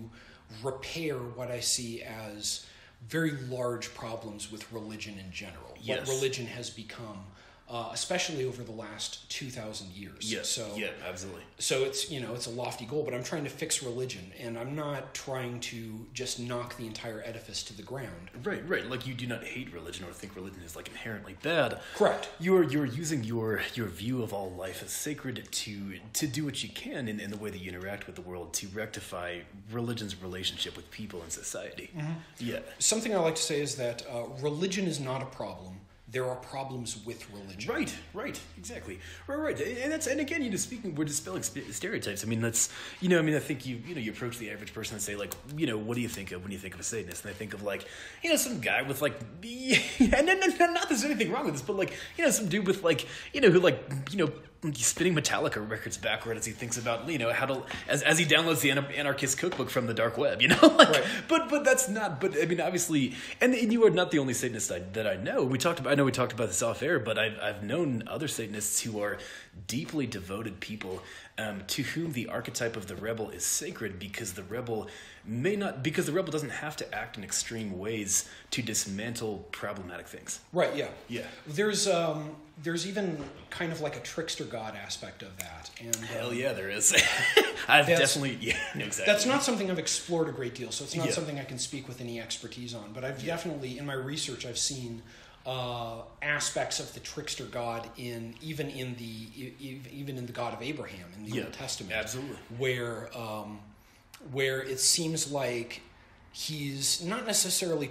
repair what I see as very large problems with religion in general. Yes. What religion has become, especially over the last 2,000 years. Yes. So, yeah, absolutely. So it's a lofty goal, but I'm trying to fix religion, and I'm not trying to just knock the entire edifice to the ground. Right. Like, you do not hate religion or think religion is like inherently bad. Correct. You're using your view of all life as sacred to do what you can in the way that you interact with the world to rectify religion's relationship with people and society. Mm-hmm. Yeah. Something I like to say is that religion is not a problem. There are problems with religion. Right, exactly. Right. And again, we're dispelling stereotypes. I mean, I think you approach the average person and say, like, what do you think of when you think of a Satanist? And I think of, like, some guy with, like, and not that there's anything wrong with this, but, like, some dude with, like, who, like, spinning Metallica records backward as he thinks about, how to, as he downloads the anarchist cookbook from the dark web, right. But that's not, but I mean, obviously, and you are not the only Satanist that I know. I know we talked about this off air, but I've known other Satanists who are deeply devoted people, to whom the archetype of the rebel is sacred, because the rebel doesn't have to act in extreme ways to dismantle problematic things. Right. Yeah. There's even kind of like a trickster god aspect of that. And hell yeah, there is. Exactly. That's not something I've explored a great deal, so it's not something I can speak with any expertise on. But I've definitely, in my research, I've seen aspects of the trickster god even in the God of Abraham in the Old Testament. Absolutely. Where it seems like he's not necessarily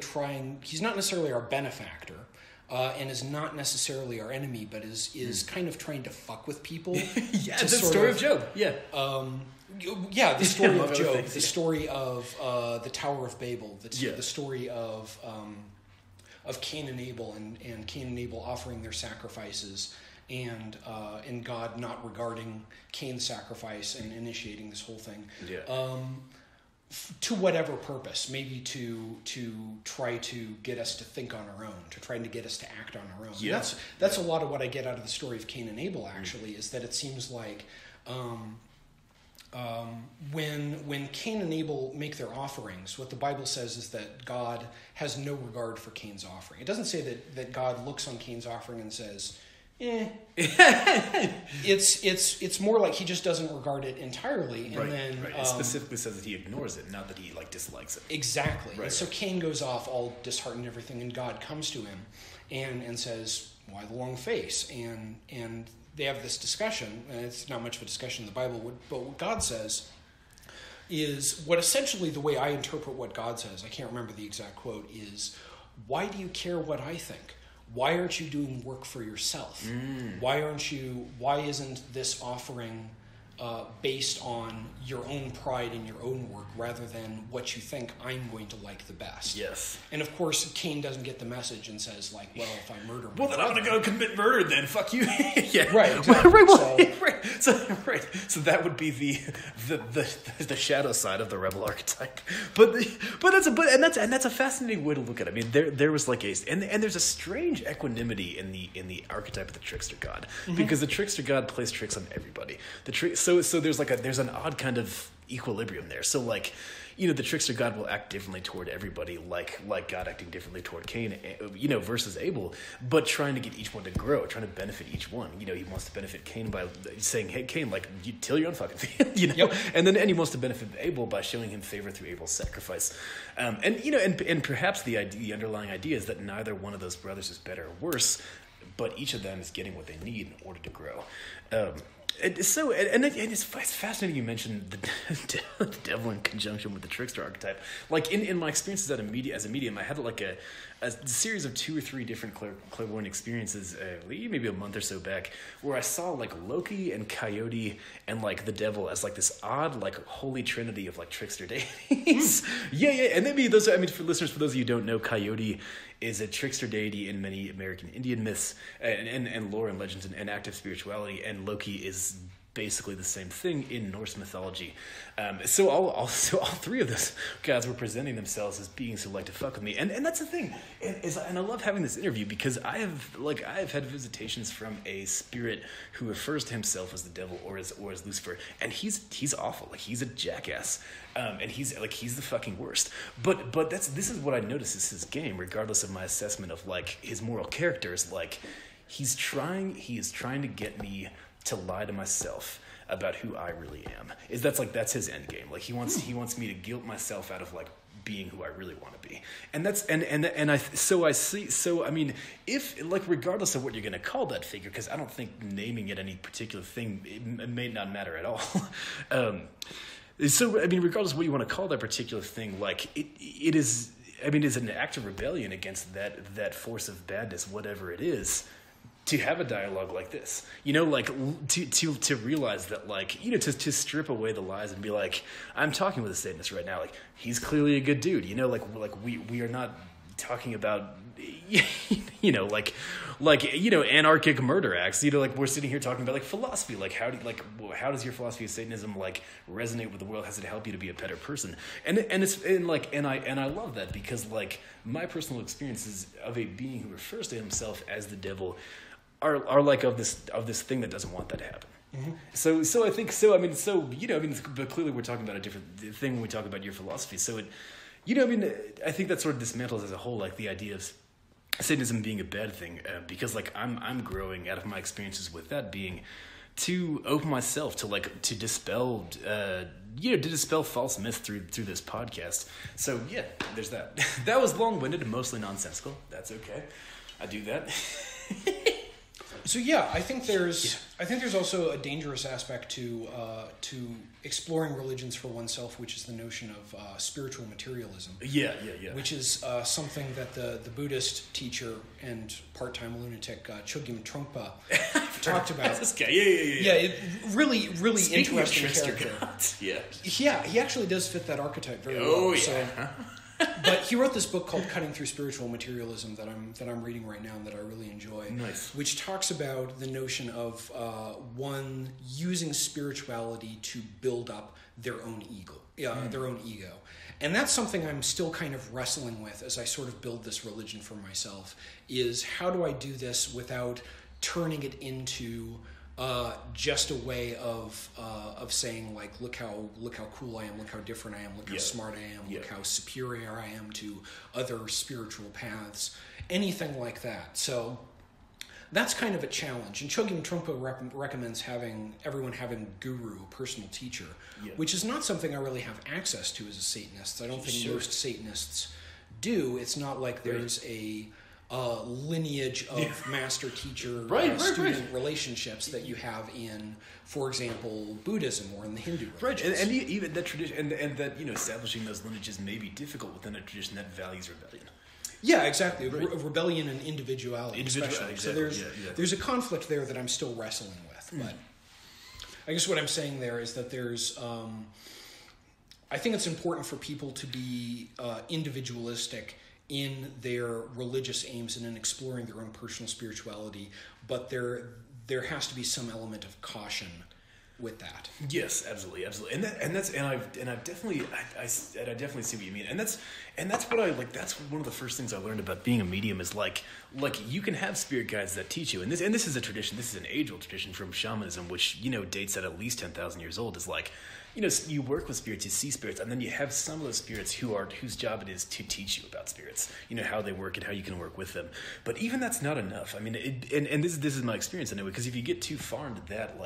our benefactor, and is not necessarily our enemy, but is kind of trying to fuck with people. The story of Job. The story of Job, the story of the Tower of Babel, the story of Cain and Abel, and Cain and Abel offering their sacrifices, and God not regarding Cain's sacrifice and initiating this whole thing. To whatever purpose, maybe to try to get us to think on our own, to try to get us to act on our own. Yeah. That's a lot of what I get out of the story of Cain and Abel, actually, is that it seems like when Cain and Abel make their offerings, what the Bible says is that God has no regard for Cain's offering. It doesn't say that God looks on Cain's offering and says, It's more like he just doesn't regard it entirely, and then it specifically says that he ignores it, not that he dislikes it. Exactly. And so Cain goes off all disheartened and everything, and God comes to him and says, "Why the long face?" And they have this discussion, and it's not much of a discussion in the Bible, but what God says is what essentially the way I interpret what God says, I can't remember the exact quote, is, why do you care what I think? Why aren't you doing work for yourself? Why isn't this offering based on your own pride in your own work rather than what you think I'm going to like the best? Yes. And of course, Cain doesn't get the message and says, like, well, if I murder my Well, then I'm going to go commit murder then. Fuck you. Yeah. Right. Exactly. Right. So that would be the shadow side of the rebel archetype. But that's a fascinating way to look at it. I mean, there was like and there's a strange equanimity in the archetype of the trickster god, because the trickster god plays tricks on everybody. So there's an odd kind of equilibrium there. So like, the trickster god will act differently toward everybody, like God acting differently toward Cain, versus Abel, but trying to get each one to grow, trying to benefit each one. He wants to benefit Cain by saying, "Hey, Cain, like, you till your own fucking field," Yep. and he wants to benefit Abel by showing him favor through Abel's sacrifice. And perhaps the underlying idea is that neither one of those brothers is better or worse, but each of them is getting what they need in order to grow. It's fascinating you mentioned the devil in conjunction with the trickster archetype. Like in my experiences as a medium, I had like a series of 2 or 3 different clairvoyant experiences, maybe a month or so back, where I saw like Loki and Coyote and like the devil as like this odd like holy trinity of like trickster deities. Yeah, and maybe for those of you who don't know, Coyote is a trickster deity in many American Indian myths and lore and legends and active spirituality, and Loki is basically the same thing in Norse mythology. So all 3 of those gods were presenting themselves as beings who like to fuck with me, and that's the thing. And I love having this interview because I have had visitations from a spirit who refers to himself as the devil or as Lucifer, and he's awful. Like, he's a jackass, and he's the fucking worst. But this is what I notice is his game, regardless of my assessment of like his moral characters. Like, he is trying to get me to lie to myself about who I really am. That's his end game. Like, he wants me to guilt myself out of like being who I really want to be. And that's I mean, if like, regardless of what you're going to call that figure, because I don't think naming it any particular thing, it may not matter at all. So I mean, regardless of what you want to call that particular thing, like it is. I mean, it's an act of rebellion against that force of badness, whatever it is, to have a dialogue like this, like to realize that, like, to strip away the lies and be like, I'm talking with a Satanist right now. Like, he's clearly a good dude, like we are not talking about, anarchic murder acts, like we're sitting here talking about like philosophy, like how does your philosophy of Satanism like resonate with the world? Has it help you to be a better person? And I love that, because like my personal experiences of a being who refers to himself as the devil are like of this thing that doesn't want that to happen. Mm-hmm. So I think so. I mean, but clearly we're talking about a different thing when we talk about your philosophy. So I think that sort of dismantles as a whole like the idea of Satanism being a bad thing, because like I'm growing out of my experiences with that being to open myself to dispel false myths through this podcast. So yeah, there's that. That was long-winded and mostly nonsensical. That's okay. I do that. So yeah, I think there's also a dangerous aspect to exploring religions for oneself, which is the notion of spiritual materialism. Yeah. Which is something that the Buddhist teacher and part-time lunatic Chogyam Trungpa talked about. That's this guy. Yeah. Really Speaking interesting of trickster character. gods, yeah. Yeah, he actually does fit that archetype very well. Oh yeah. So, but he wrote this book called Cutting Through Spiritual Materialism that I'm reading right now and that I really enjoy. Nice. Which talks about the notion of one using spirituality to build up their own ego. And that's something I'm still kind of wrestling with as I sort of build this religion for myself, is how do I do this without turning it into just a way of saying like, look how cool I am, look how different I am, look how smart I am, look how superior I am to other spiritual paths, anything like that. So that's kind of a challenge. And Chogyam Trungpa recommends everyone having a guru, a personal teacher, which is not something I really have access to as a Satanist. I don't think most Satanists do. It's not like there's a lineage of master-teacher student relationships that you have in, for example, Buddhism or in the Hindu religions. Right, and even that tradition, and that establishing those lineages may be difficult within a tradition that values rebellion. Yeah, exactly. Rebellion and individuality, especially. Exactly. So there's a conflict there that I'm still wrestling with. But I guess what I'm saying there is that there's... I think it's important for people to be individualistic in their religious aims and in exploring their own personal spirituality, but there has to be some element of caution with that. Yes, absolutely, and I definitely see what you mean, and that's what I like. That's one of the first things I learned about being a medium is like you can have spirit guides that teach you, and this is a tradition. This is an age-old tradition from shamanism, which dates at least 10,000 years old. Is like you work with spirits, you see spirits, and then you have some of those spirits whose job it is to teach you about spirits, how they work and how you can work with them. But even that's not enough. I mean, and this is my experience anyway. Because if you get too far into that,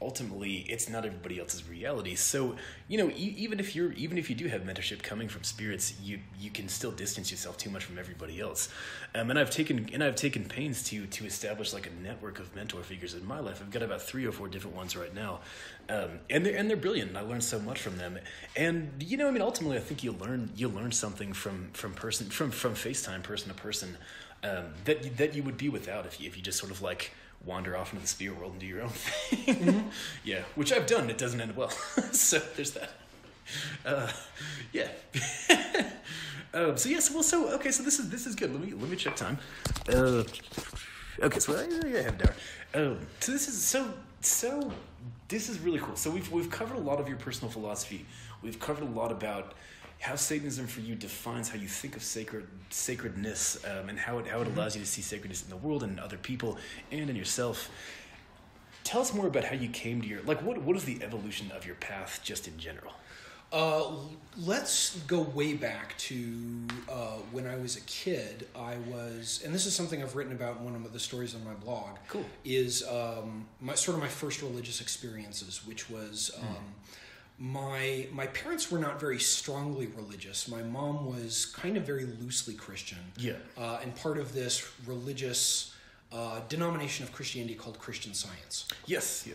ultimately it's not everybody else's reality. So even if you do have mentorship coming from spirits, you can still distance yourself too much from everybody else. And I've taken pains to establish like a network of mentor figures in my life. I've got about 3 or 4 different ones right now, and they're brilliant. And I learned so much from them. And ultimately I think you'll learn something from FaceTime person to person that you would be without if you just sort of wander off into the spirit world and do your own thing. Mm-hmm. Yeah, which I've done. It doesn't end well. So there's that. Yeah. So yes. Well. So okay. So this is good. Let me check time. Okay. So I have there. So this is really cool. So we've covered a lot of your personal philosophy. We've covered a lot about how Satanism for you defines how you think of sacredness, and how it allows you to see sacredness in the world and in other people and in yourself. Tell us more about how you came to your what is the evolution of your path just in general? Let's go way back to when I was a kid. And this is something I've written about in one of the stories on my blog. Cool. Is my first religious experiences, which was. My parents were not very strongly religious. My mom was kind of very loosely Christian. Yeah. And part of this religious denomination of Christianity called Christian Science. Yes.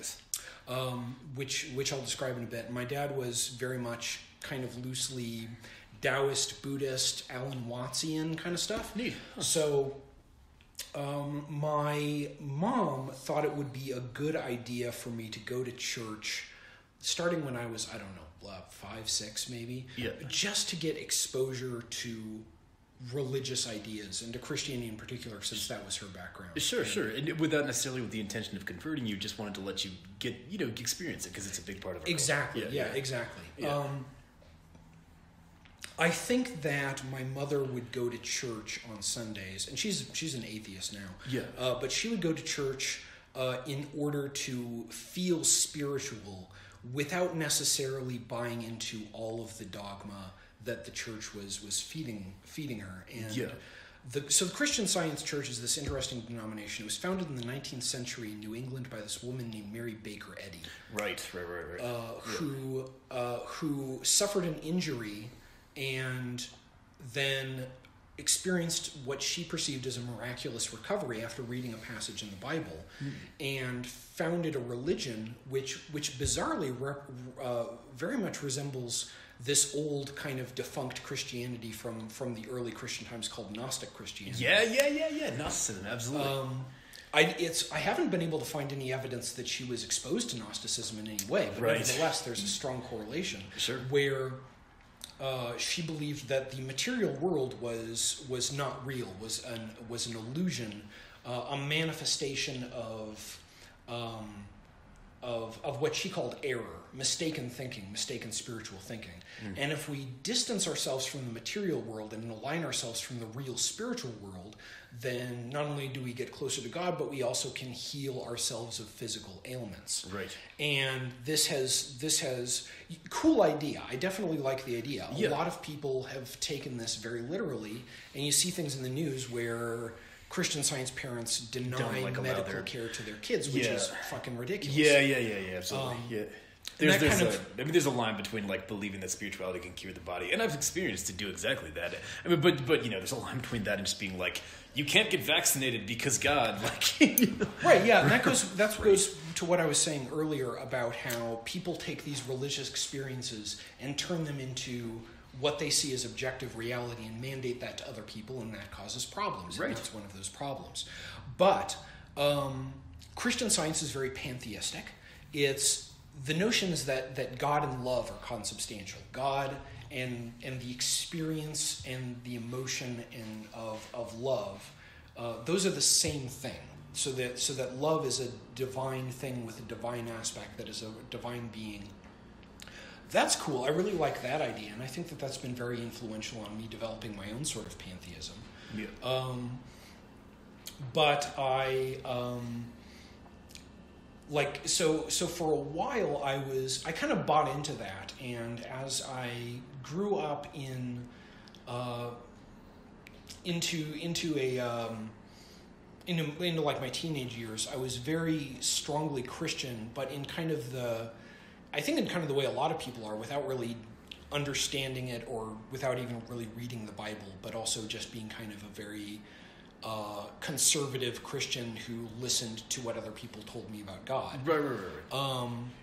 Which I'll describe in a bit. My dad was very much kind of loosely Taoist, Buddhist, Alan Wattsian kind of stuff. Neat. Huh. So my mom thought it would be a good idea for me to go to church starting when I was, 5, 6 maybe, just to get exposure to religious ideas and to Christianity in particular, since that was her background. Sure. And without necessarily with the intention of converting you, just wanted to let you get, experience it because it's a big part of our Exactly. life. Yeah, exactly. Yeah. I think that my mother would go to church on Sundays, and she's an atheist now. Yeah. But she would go to church in order to feel spiritual, without necessarily buying into all of the dogma that the church was feeding her. And so the Christian Science Church is this interesting denomination. It was founded in the 19th century in New England by this woman named Mary Baker Eddy. Right. Who suffered an injury and then experienced what she perceived as a miraculous recovery after reading a passage in the Bible, and founded a religion which bizarrely very much resembles this old kind of defunct Christianity from the early Christian times called Gnostic Christianity. Yeah. Gnosticism, absolutely. I haven't been able to find any evidence that she was exposed to Gnosticism in any way, but nevertheless, there's a strong correlation where she believed that the material world was not real, was an illusion, a manifestation of what she called error, mistaken thinking, mistaken spiritual thinking. And if we distance ourselves from the material world and align ourselves from the real spiritual world, then not only do we get closer to God, but we also can heal ourselves of physical ailments. Right. And this has cool idea. I definitely like the idea. A lot of people have taken this very literally, and you see things in the news where Christian Science parents deny medical care to their kids, which is fucking ridiculous. Yeah, absolutely. There's a line between like believing that spirituality can cure the body, and I've experienced to do exactly that. I mean, but there's a line between that and just being like, you can't get vaccinated because God, like, right? Yeah, and that goes to what I was saying earlier about how people take these religious experiences and turn them into what they see as objective reality and mandate that to other people, and that causes problems. Right. And that's one of those problems. But Christian Science is very pantheistic. It's the notions that God and love are consubstantial. God and the experience and the emotion of love, those are the same thing. So that love is a divine thing with a divine aspect, that is a divine being. That's cool. I really like that idea, and I think that that's been very influential on me developing my own sort of pantheism. Yeah. But I so for a while I kind of bought into that, and as I grew up into like my teenage years, I was very strongly Christian, but in kind of the way a lot of people are, without really understanding it or without even really reading the Bible, but also just being kind of a very conservative Christian who listened to what other people told me about God. Right.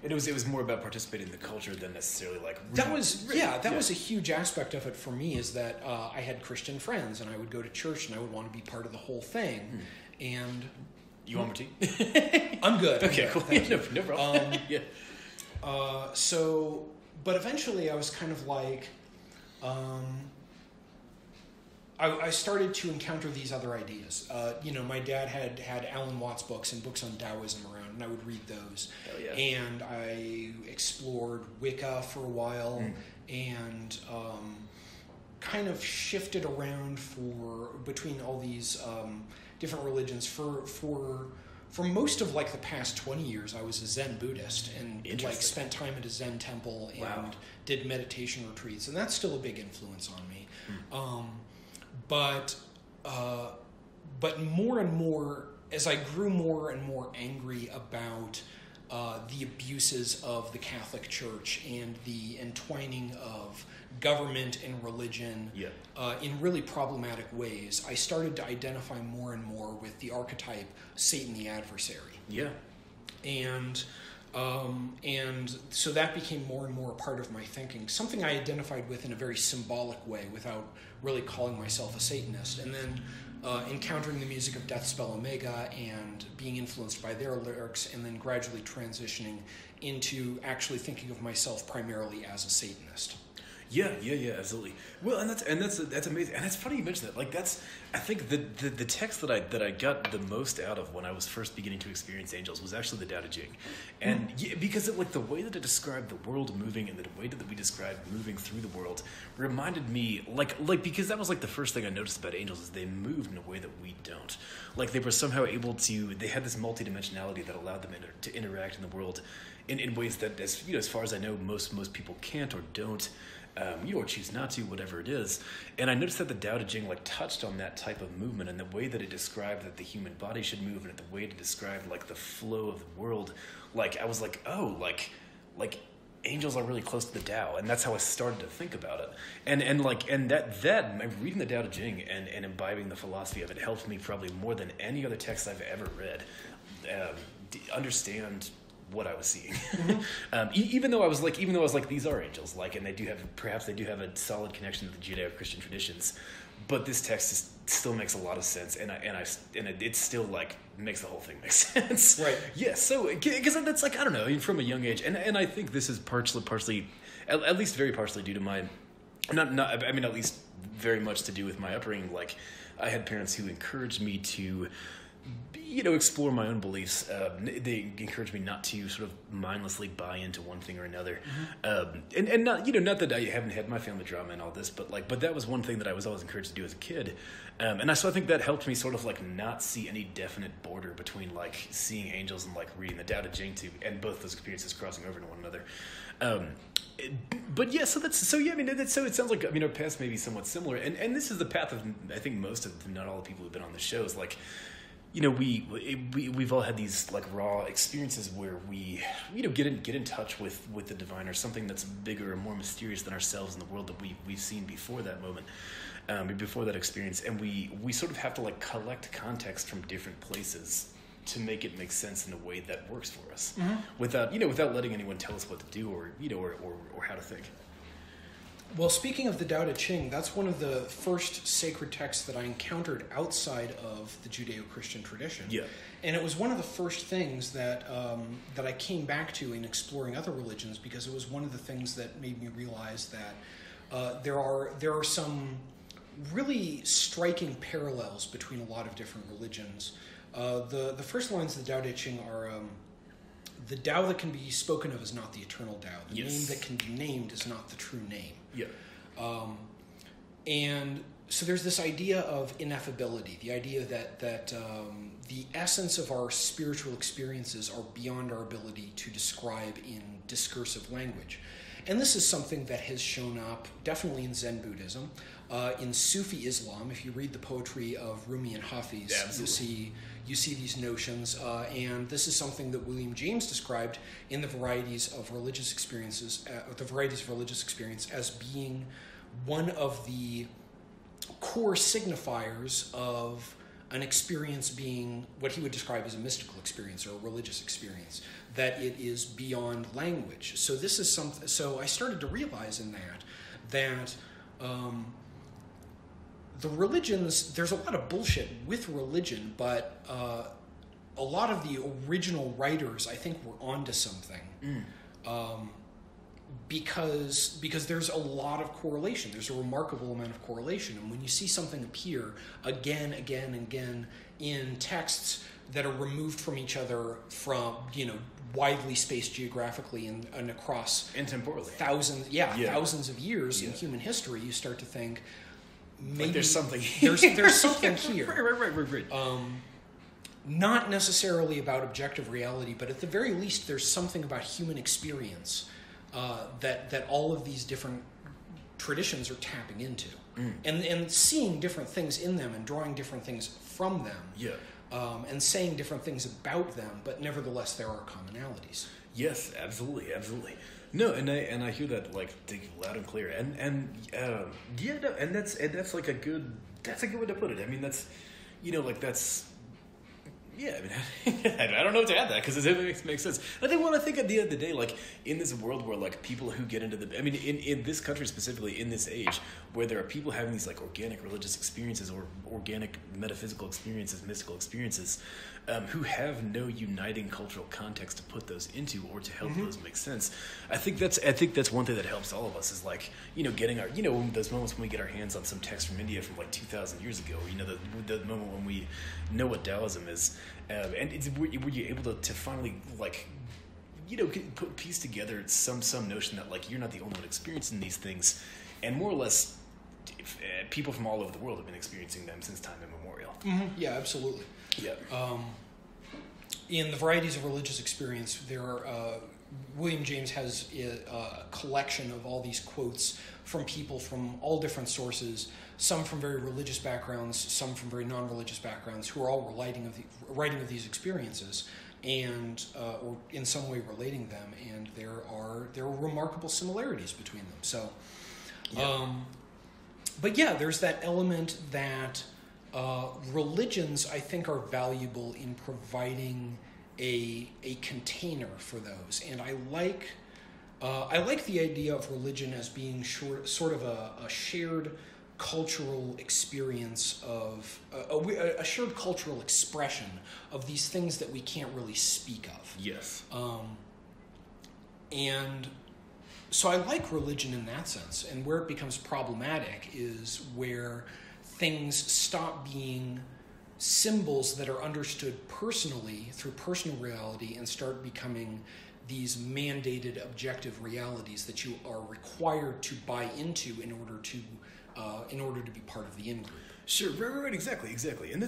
It was more about participating in the culture than necessarily like... That was a huge aspect of it for me, is that I had Christian friends, and I would go to church, and I would want to be part of the whole thing. And... You want more tea? I'm good. Okay, cool. Thank you. No problem. Yeah. But eventually I was kind of like... I started to encounter these other ideas. My dad had Alan Watts books and books on Taoism around, and I would read those. Hell yeah. And I explored Wicca for a while, and kind of shifted around between all these different religions. For most of like the past 20 years, I was a Zen Buddhist, and like spent time at a Zen temple and did meditation retreats, and that's still a big influence on me. But more and more, as I grew more and more angry about the abuses of the Catholic Church and the entwining of government and religion in really problematic ways, I started to identify more and more with the archetype Satan the adversary. Yeah. And so that became more and more a part of my thinking, something I identified with in a very symbolic way without really calling myself a Satanist. And then encountering the music of Deathspell Omega and being influenced by their lyrics, and then gradually transitioning into actually thinking of myself primarily as a Satanist. Yeah, absolutely. Well, and that's amazing, and it's funny you mention that. Like, I think the text that I got the most out of when I was first beginning to experience angels was actually the Tao Te Ching, and because it, like, the way that it described the world moving and the way that we described moving through the world reminded me like because that was like the first thing I noticed about angels, is they moved in a way that we don't. Like, they were somehow able to. They had this multidimensionality that allowed them to interact in the world in ways that, as far as I know, most people can't or don't. Or choose not to, whatever it is. And I noticed that the Tao Te Ching like touched on that type of movement, and the way that it described that the human body should move, and the way it described like the flow of the world. Like, I was like, oh, like angels are really close to the Tao, and that's how I started to think about it. And that reading the Tao Te Ching and imbibing the philosophy of it helped me probably more than any other text I've ever read understand what I was seeing. Even though I was like, these are angels, like, and they do have a solid connection to the Judeo-Christian traditions, but this text still makes a lot of sense, and it still like makes the whole thing make sense. Right. Yeah. So because that's like, I don't know, from a young age, and I think this is partially, at least very partially due to my, at least very much to do with my upbringing. Like, I had parents who encouraged me to, explore my own beliefs. They encourage me not to sort of mindlessly buy into one thing or another. And not, not that I haven't had my family drama and all this, but that was one thing that I was always encouraged to do as a kid. So I think that helped me sort of like not see any definite border between like seeing angels and like reading the Tao Te Ching and both those experiences crossing over into one another. But yeah, so it sounds like, our paths may be somewhat similar, and this is the path of, I think, most of, not all the people who've been on the shows, like, we've all had these like raw experiences where we get in touch with the divine or something that's bigger or more mysterious than ourselves in the world that we've seen before that moment, before that experience, and we sort of have to like collect context from different places to make it make sense in a way that works for us, without letting anyone tell us what to do or how to think. Well, speaking of the Tao Te Ching, that's one of the first sacred texts that I encountered outside of the Judeo-Christian tradition. Yeah. And it was one of the first things that I came back to in exploring other religions, because it was one of the things that made me realize that there are some really striking parallels between a lot of different religions. The first lines of the Tao Te Ching are... the Tao that can be spoken of is not the eternal Tao. The name that can be named is not the true name. Yeah. And so there's this idea of ineffability, the idea that the essence of our spiritual experiences are beyond our ability to describe in discursive language. And this is something that has shown up definitely in Zen Buddhism. In Sufi Islam, if you read the poetry of Rumi and Hafiz, you see these notions, and this is something that William James described in the varieties of religious experience as being one of the core signifiers of an experience being what he would describe as a mystical experience or a religious experience, that it is beyond language. So this is something. So I started to realize in that the religions, there's a lot of bullshit with religion, but a lot of the original writers, I think, were onto something. Because there's a lot of correlation. There's a remarkable amount of correlation. And when you see something appear again and again in texts that are removed from each other from, widely spaced geographically and across... And temporally. Thousands of years in human history, you start to think... Maybe like there's something here. There's something here. Right. Not necessarily about objective reality, but at the very least, there's something about human experience that all of these different traditions are tapping into, and seeing different things in them and drawing different things from them. Yeah. And saying different things about them, but nevertheless, there are commonalities. Yes, absolutely. No, and I hear that like loud and clear, and that's like a good way to put it. I mean, that's I mean, I don't know what to add that because it makes sense. I think when I think at the end of the day, like in this world where like people who get into in this country specifically, in this age where there are people having these like organic religious experiences or organic metaphysical experiences, mystical experiences, who have no uniting cultural context to put those into or to help those make sense. I think that's one thing that helps all of us is like getting our those moments when we get our hands on some text from India from like 2,000 years ago. The moment when we know what Taoism is, and it's were you able to finally like piece together some notion that like you're not the only one experiencing these things, and more or less people from all over the world have been experiencing them since time immemorial. Yeah, absolutely. Yeah. In the varieties of religious experience, there are William James has a collection of all these quotes from people from all different sources, some from very religious backgrounds, some from very non-religious backgrounds, who are all writing of these experiences and or in some way relating them, and there are remarkable similarities between them. So, but yeah, there's that element that religions, I think, are valuable in providing a container for those, and I like the idea of religion as being sort of a shared cultural experience of a shared cultural expression of these things that we can't really speak of. Yes. And so I like religion in that sense, and where it becomes problematic is where things stop being symbols that are understood personally through personal reality and start becoming these mandated objective realities that you are required to buy into in order to be part of the in-group. Sure, right, exactly, and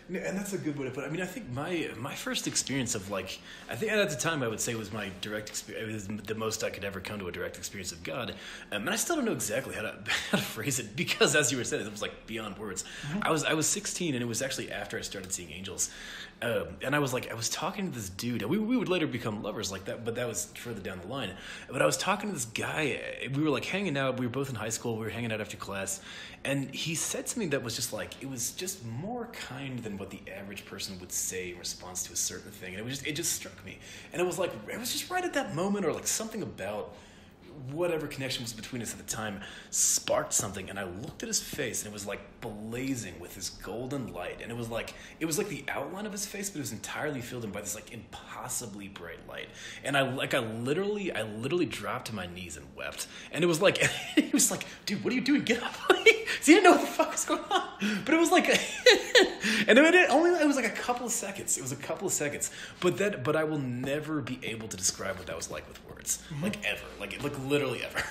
And that's a good way to put it. I mean, I think my first experience of like, I think at the time I would say was my direct experience. It was the most I could ever come to a direct experience of God. And I still don't know exactly how to phrase it because, as you were saying, it was like beyond words. Mm-hmm. I was 16, and it was actually after I started seeing angels. And I was talking to this dude. We would later become lovers like that, but that was further down the line. But I was talking to this guy. We were like hanging out. We were both in high school. We were hanging out after class. And he said something that was just like, it was just more kind than what the average person would say in response to a certain thing. And it just struck me. And it was like, it was just right at that moment, or like something about whatever connection was between us at the time sparked something, and I looked at his face, and it was like blazing with this golden light, and it was like the outline of his face, but it was entirely filled in by this like impossibly bright light. And I literally dropped to my knees and wept. And it was like, he was like, dude, what are you doing? Get up. So he didn't know what the fuck was going on. But it was like, and it was like a couple of seconds. It was a couple of seconds. But I will never be able to describe what that was like with words. Like ever. Like literally ever.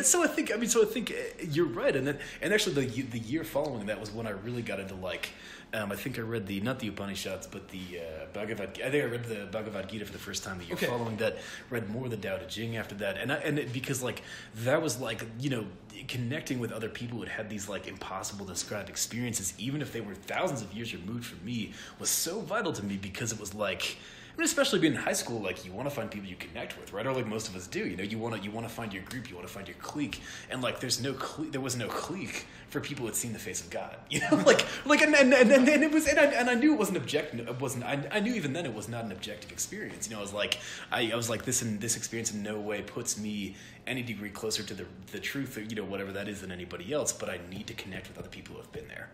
So I think you're right. And actually the year following that was when I really got into like, I think I read not the Upanishads, but the Bhagavad Gita. I think I read the Bhagavad Gita for the first time the year following that. Read more of the Tao Te Ching after that, because like that was like, you know, connecting with other people who had these like impossible to describe experiences, even if they were thousands of years removed from me, was so vital to me because it was like. I mean, especially being in high school, like you want to find people you connect with, right? Or like most of us do, you know, you want to find your group, you want to find your clique, and like there was no clique for people who had seen the face of God, you know, and it was, and I knew it wasn't objective. It wasn't. I knew even then it was not an objective experience. You know, I was like this experience in no way puts me any degree closer to the truth, or, you know, whatever that is, than anybody else. But I need to connect with other people who have been there.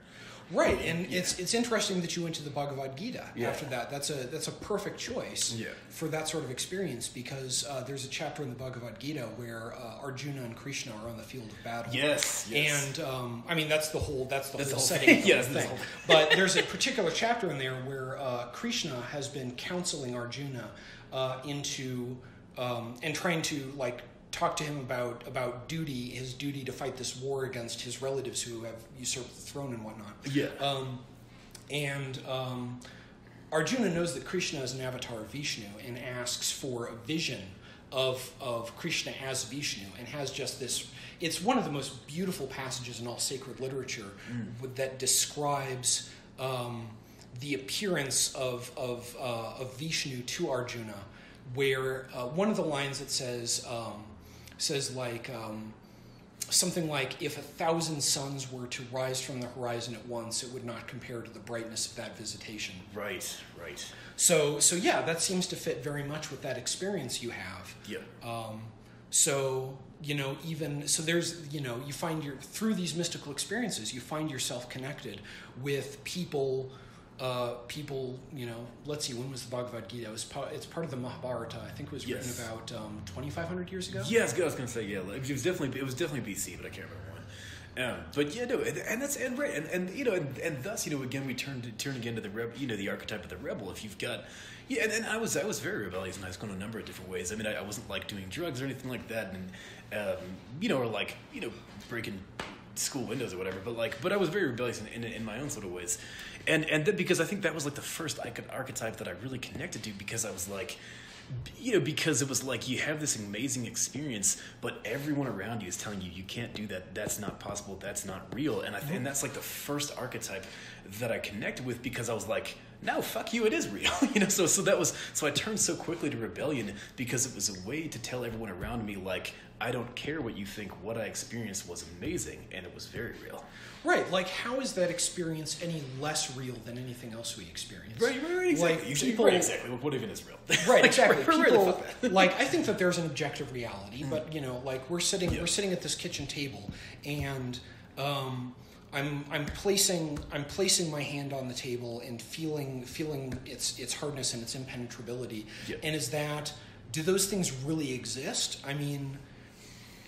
Right, and it's interesting that you went to the Bhagavad Gita after that. That's a perfect choice for that sort of experience, because there's a chapter in the Bhagavad Gita where Arjuna and Krishna are on the field of battle. Yes. And I mean that's the whole setting of the thing. But there's a particular chapter in there where Krishna has been counseling Arjuna into and trying to like talk to him about his duty to fight this war against his relatives who have usurped the throne and whatnot. Yeah. Arjuna knows that Krishna is an avatar of Vishnu and asks for a vision of Krishna as Vishnu, and has just this. It's one of the most beautiful passages in all sacred literature that describes the appearance of Vishnu to Arjuna, where one of the lines that says like something like, if 1,000 suns were to rise from the horizon at once, it would not compare to the brightness of that visitation. Right. So yeah, that seems to fit very much with that experience you have. Yeah. So, you know, there's, you know, you find through these mystical experiences, you find yourself connected with people, you know, let's see, when was the Bhagavad Gita? It's part of the Mahabharata. I think it was written about 2,500 years ago. Yeah, I was going to say, yeah, it was definitely BC, but I can't remember when. But yeah, no, and that's right, and you know, and thus, you know, again, we turn again to the archetype of the rebel. If you've got, and I was very rebellious in high school in a number of different ways. I mean, I wasn't like doing drugs or anything like that, and you know, or like, you know, breaking school windows or whatever. But I was very rebellious in my own sort of ways. And then because I think that was like the first archetype that I really connected to, because I was like, you know, because it was like you have this amazing experience, but everyone around you is telling you can't do that. That's not possible. That's not real. And and that's like the first archetype that I connected with, because I was like, no, fuck you, it is real. You know, so I turned so quickly to rebellion, because it was a way to tell everyone around me, like, I don't care what you think. What I experienced was amazing, and it was very real. Right, like how is that experience any less real than anything else we experience? Right, exactly. Like exactly. What even is real? Right, exactly. People, like, I think that there's an objective reality, but you know, like we're sitting at this kitchen table, and I'm placing my hand on the table and feeling its hardness and its impenetrability. Yep. And do those things really exist? I mean,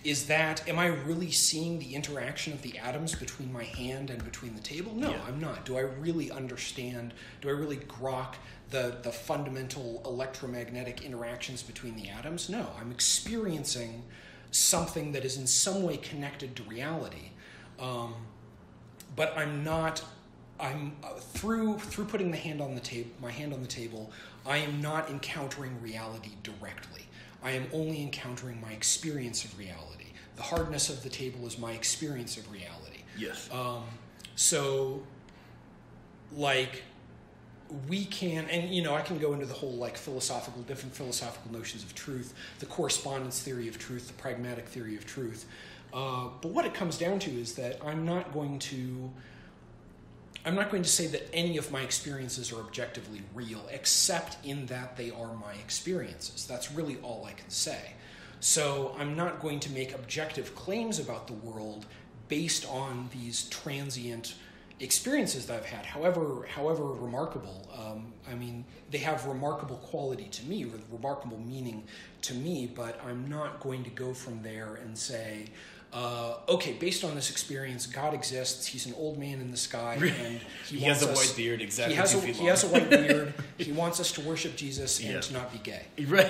am I really seeing the interaction of the atoms between my hand and between the table? No, I'm not. Do I really understand? Do I really grok the fundamental electromagnetic interactions between the atoms? No, I'm experiencing something that is in some way connected to reality. But I'm not I'm through putting my hand on the table, I am not encountering reality directly. I am only encountering my experience of reality. The hardness of the table is my experience of reality. Yes. So, like, we can, and you know, I can go into the whole like different philosophical notions of truth, the correspondence theory of truth, the pragmatic theory of truth. But what it comes down to is that I'm not going to say that any of my experiences are objectively real, except in that they are my experiences. That's really all I can say. So I'm not going to make objective claims about the world based on these transient experiences that I've had, however remarkable. I mean, they have remarkable quality to me, or remarkable meaning to me, but I'm not going to go from there and say, okay, based on this experience, God exists. He's an old man in the sky, and he has a white beard, exactly. He has a white beard. He wants us to worship Jesus and to not be gay. Right.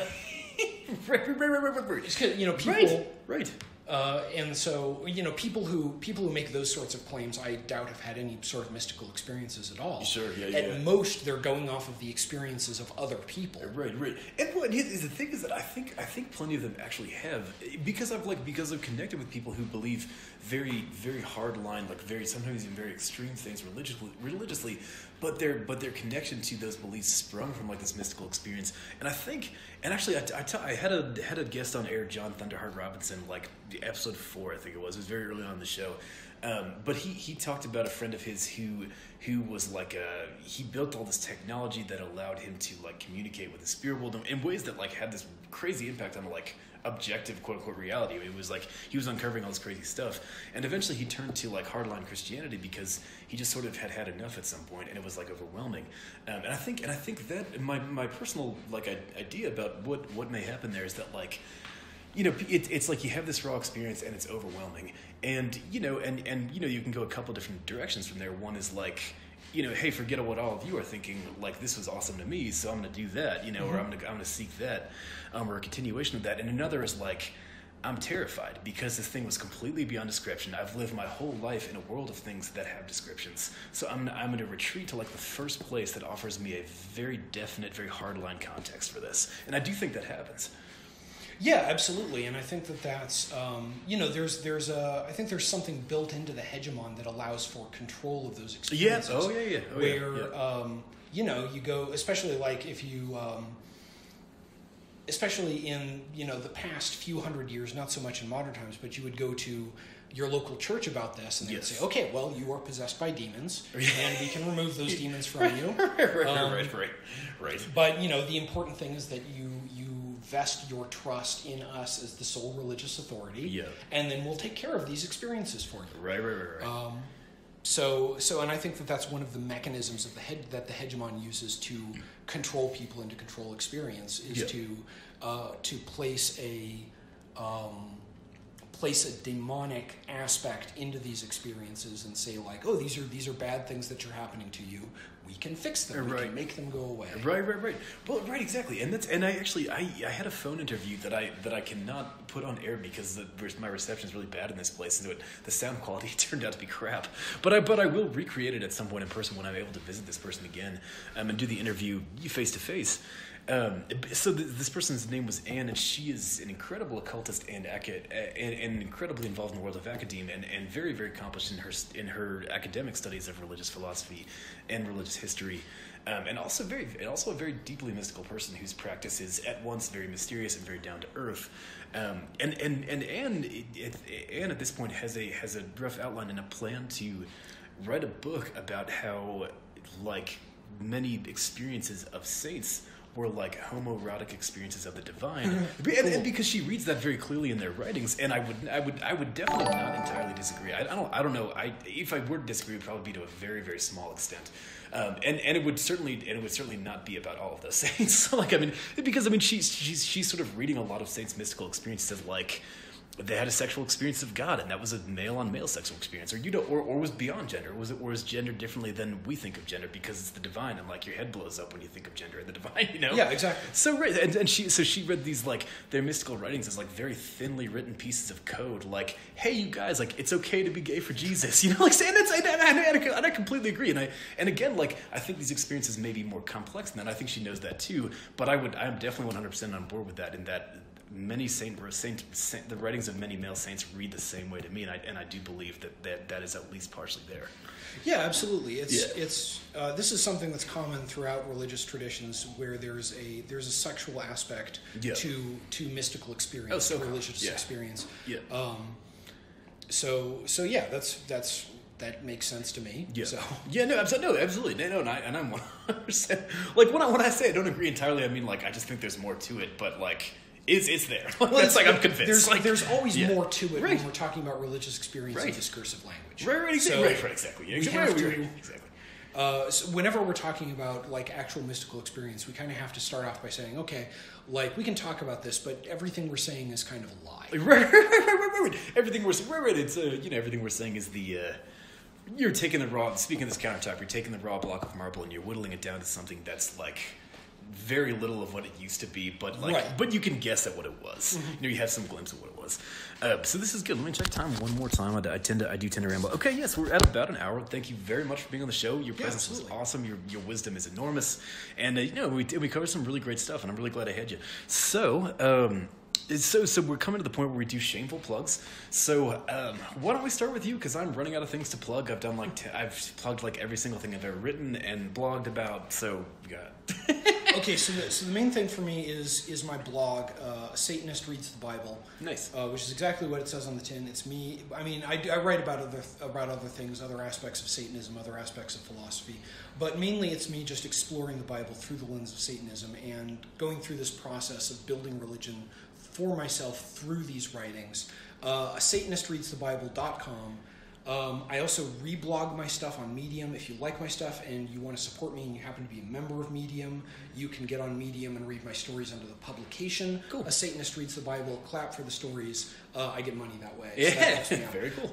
Right. You know, people. Right. And so, you know, people who make those sorts of claims, I doubt have had any sort of mystical experiences at all. Sure, yeah. At most, they're going off of the experiences of other people. Right. And what the thing is that I think plenty of them actually have, because I've connected with people who believe very, very hard line, like sometimes even very extreme things religiously, but their connection to those beliefs sprung from like this mystical experience. And I think, and actually I had a guest on air, John Thunderheart Robinson, like episode 4, I think it was very early on in the show. But he talked about a friend of his who was like he built all this technology that allowed him to like communicate with the spirit world in ways that like had this crazy impact on like objective quote unquote reality. I mean, it was like he was uncovering all this crazy stuff, and eventually he turned to like hardline Christianity because he just sort of had enough at some point, and it was like overwhelming. And I think that my personal like idea about what may happen there is that like, you know, it's like you have this raw experience and it's overwhelming, and you know, and you know, you can go a couple different directions from there. One is like, you know, hey, forget what all of you are thinking. Like, this was awesome to me, so I'm going to do that, you know, or I'm going to seek that, or a continuation of that. And another is like, I'm terrified because this thing was completely beyond description. I've lived my whole life in a world of things that have descriptions. So I'm going to retreat to like the first place that offers me a very definite, very hardline context for this. And I do think that happens. Yeah, absolutely, and I think that's you know, I think there's something built into the hegemon that allows for control of those experiences. Yeah. Oh yeah. Where you know, you go, especially like if you especially in, you know, the past few hundred years, not so much in modern times, but you would go to your local church about this, and they would say, okay, well, you are possessed by demons, and we can remove those demons from you. Right. But, you know, the important thing is that you vest your trust in us as the sole religious authority, and then we'll take care of these experiences for you. Right. So, and I think that that's one of the mechanisms of that the hegemon uses to control people and to control experience is to place a demonic aspect into these experiences and say like, oh, these are bad things that are happening to you. We can fix them. We can make them go away. Right. Well, right, exactly. And I had a phone interview that I cannot put on air because my reception is really bad in this place, and the sound quality turned out to be crap. But I will recreate it at some point in person when I'm able to visit this person again and do the interview face to face. So this person's name was Anne, and she is an incredible occultist and incredibly involved in the world of academia and very, very accomplished in her academic studies of religious philosophy and religious history, and also a very deeply mystical person whose practice is at once very mysterious and very down to earth. And Anne at this point has a rough outline and a plan to write a book about how like many experiences of saints were like homoerotic experiences of the divine, and because she reads that very clearly in their writings, and I would definitely not entirely disagree. I don't know. If I were to disagree, it would probably be to a very, very small extent, and it would certainly not be about all of those saints. Like, I mean, because she's sort of reading a lot of saints' mystical experiences as like, they had a sexual experience of God, and that was a male on male sexual experience, or or was beyond gender, or was gender differently than we think of gender because it's the divine, and like your head blows up when you think of gender and the divine, you know? Yeah, exactly. So right, and she read these like their mystical writings as like very thinly written pieces of code, like, hey, you guys, like it's okay to be gay for Jesus, you know, like saying that's and I completely agree, and again, like I think these experiences may be more complex than that. I think she knows that too, but I'm definitely 100% on board with that. In that many the writings of many male saints read the same way to me, and I do believe that is at least partially there. Yeah, absolutely. It's this is something that's common throughout religious traditions where there's a sexual aspect to mystical experience, religious experience. Yeah. So yeah, that makes sense to me. Yeah. So. Yeah. No. Absolutely. No. And I'm 100%. Like when I say I don't agree entirely, I mean like I just think there's more to it, but like. It's there. Well, it's like I'm convinced. There's always more to it when we're talking about religious experience and discursive language. Right, exactly. Exactly. So whenever we're talking about like actual mystical experience, we kind of have to start off by saying, okay, like we can talk about this, but everything we're saying is kind of a lie. Right. Everything we're it's everything we're saying is the. You're taking the raw. Speaking of this countertop, you're taking the raw block of marble and you're whittling it down to something that's like. Very little of what it used to be, but but you can guess at what it was. Mm-hmm. You know, you have some glimpse of what it was. So this is good. Let me check time one more time. I do tend to ramble. Okay, yes, we're at about an hour. Thank you very much for being on the show. Your presence was awesome. Your wisdom is enormous, and we covered some really great stuff, and I'm really glad I had you. So. So we're coming to the point where we do shameful plugs. So why don't we start with you? Because I'm running out of things to plug. I've done I've plugged like every single thing I've ever written and blogged about. So you got. Okay, so the main thing for me is my blog, A Satanist Reads the Bible. Nice. Which is exactly what it says on the tin. It's me. I mean, I write about other things, other aspects of Satanism, other aspects of philosophy, but mainly it's me just exploring the Bible through the lens of Satanism and going through this process of building religion for myself through these writings. SatanistReadsTheBible.com. I also reblog my stuff on Medium. If you like my stuff and you want to support me and you happen to be a member of Medium, you can get on Medium and read my stories under the publication. Cool. A Satanist Reads the Bible. Clap for the stories. I get money that way. Yeah, so that helps me out. Very cool.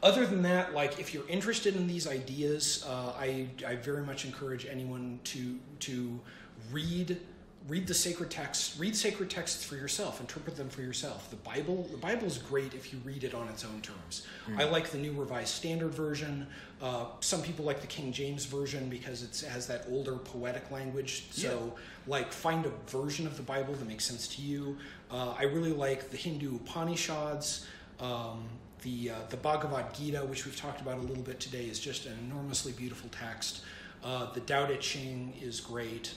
Other than that, like if you're interested in these ideas, I very much encourage anyone to read the sacred texts. Read sacred texts for yourself. Interpret them for yourself. The Bible is great if you read it on its own terms. Mm. I like the New Revised Standard Version. Some people like the King James Version because it has that older poetic language. So, like, find a version of the Bible that makes sense to you. I really like the Hindu Upanishads. The Bhagavad Gita, which we've talked about a little bit today, is just an enormously beautiful text. The Tao Te Ching is great.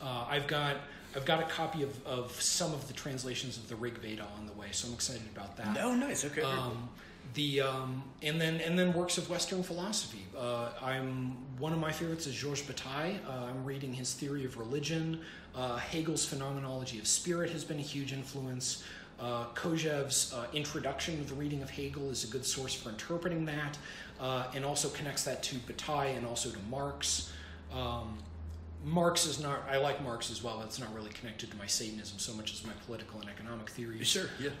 I've got a copy of some of the translations of the Rig Veda on the way, so I'm excited about that. Oh, nice. Okay. And then works of Western philosophy. One of my favorites is Georges Bataille. I'm reading his Theory of Religion. Hegel's Phenomenology of Spirit has been a huge influence. Kojève's introduction to the reading of Hegel is a good source for interpreting that, and also connects that to Bataille and also to Marx. Marx is not. I like Marx as well. It's not really connected to my Satanism so much as my political and economic theories. Sure. Yeah.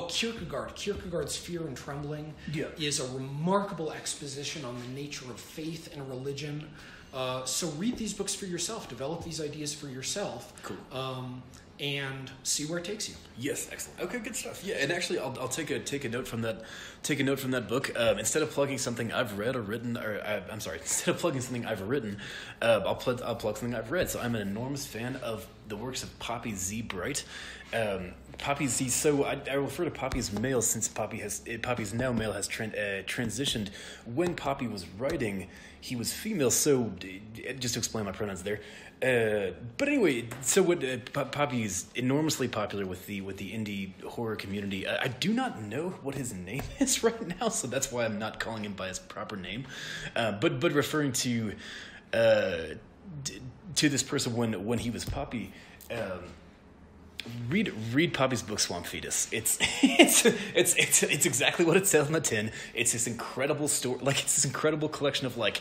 Kierkegaard. Kierkegaard's Fear and Trembling is a remarkable exposition on the nature of faith and religion. So read these books for yourself. Develop these ideas for yourself. Cool. And see where it takes you. Yes, excellent. Okay, good stuff. Yeah, and actually, I'll take a note from that. Take a note from that book. Instead of plugging something I've read or written, instead of plugging something I've written, I'll plug something I've read. So I'm an enormous fan of the works of Poppy Z. Bright. Poppy Z. So I refer to Poppy as male since Poppy's now male has transitioned. When Poppy was writing, he was female. So just to explain my pronouns there. But anyway, so what Poppy is enormously popular with the indie horror community. I do not know what his name is right now, so that's why I'm not calling him by his proper name. But referring to this person when he was Poppy. read Poppy's book Swamp Fetus. It's exactly what it says on the tin. It's this incredible story, like it's this incredible collection of like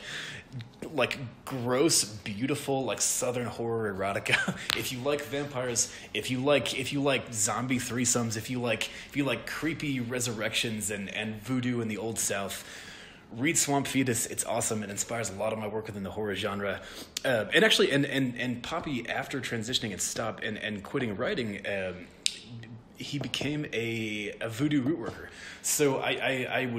gross, beautiful, like Southern horror erotica. If you like vampires, if you like zombie threesomes, if you like creepy resurrections and voodoo in the Old South, read Swamp Fetus. It's awesome. It inspires a lot of my work within the horror genre. And actually, and Poppy, after transitioning and quitting writing, he became a voodoo root worker. So I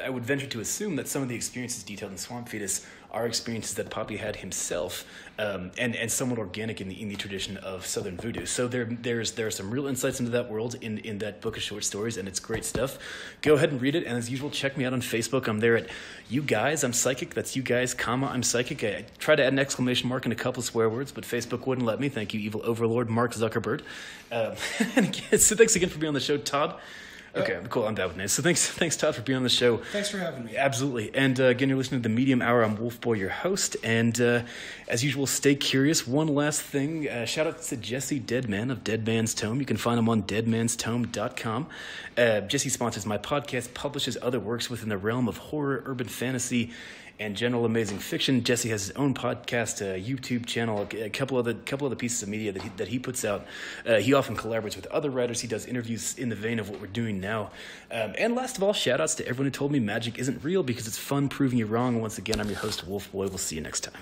would venture to assume that some of the experiences detailed in Swamp Fetus are experiences that Poppy had himself, and somewhat organic in the tradition of Southern voodoo. So there are some real insights into that world in that book of short stories, and it's great stuff. Go ahead and read it, and as usual, check me out on Facebook. I'm there at You Guys I'm Psychic. That's You Guys, I'm Psychic. I tried to add an exclamation mark and a couple swear words, but Facebook wouldn't let me. Thank you, evil overlord Mark Zuckerberg. And again, so thanks again for being on the show, Todd. Okay, cool. I'm done with it. So thanks, Todd, for being on the show. Thanks for having me. Absolutely. And again, you're listening to the Medium Hour. I'm WolfBoy, your host. And as usual, stay curious. One last thing. Shout out to Jesse Deadman of Deadman's Tome. You can find him on deadmanstome.com. Jesse sponsors my podcast, publishes other works within the realm of horror, urban fantasy, and general amazing fiction. Jesse has his own podcast, YouTube channel, a couple other pieces of media that he puts out. He often collaborates with other writers. He does interviews in the vein of what we're doing now. And last of all, shout outs to everyone who told me magic isn't real, because it's fun proving you wrong. Once again, I'm your host, WolfBoy. We'll see you next time.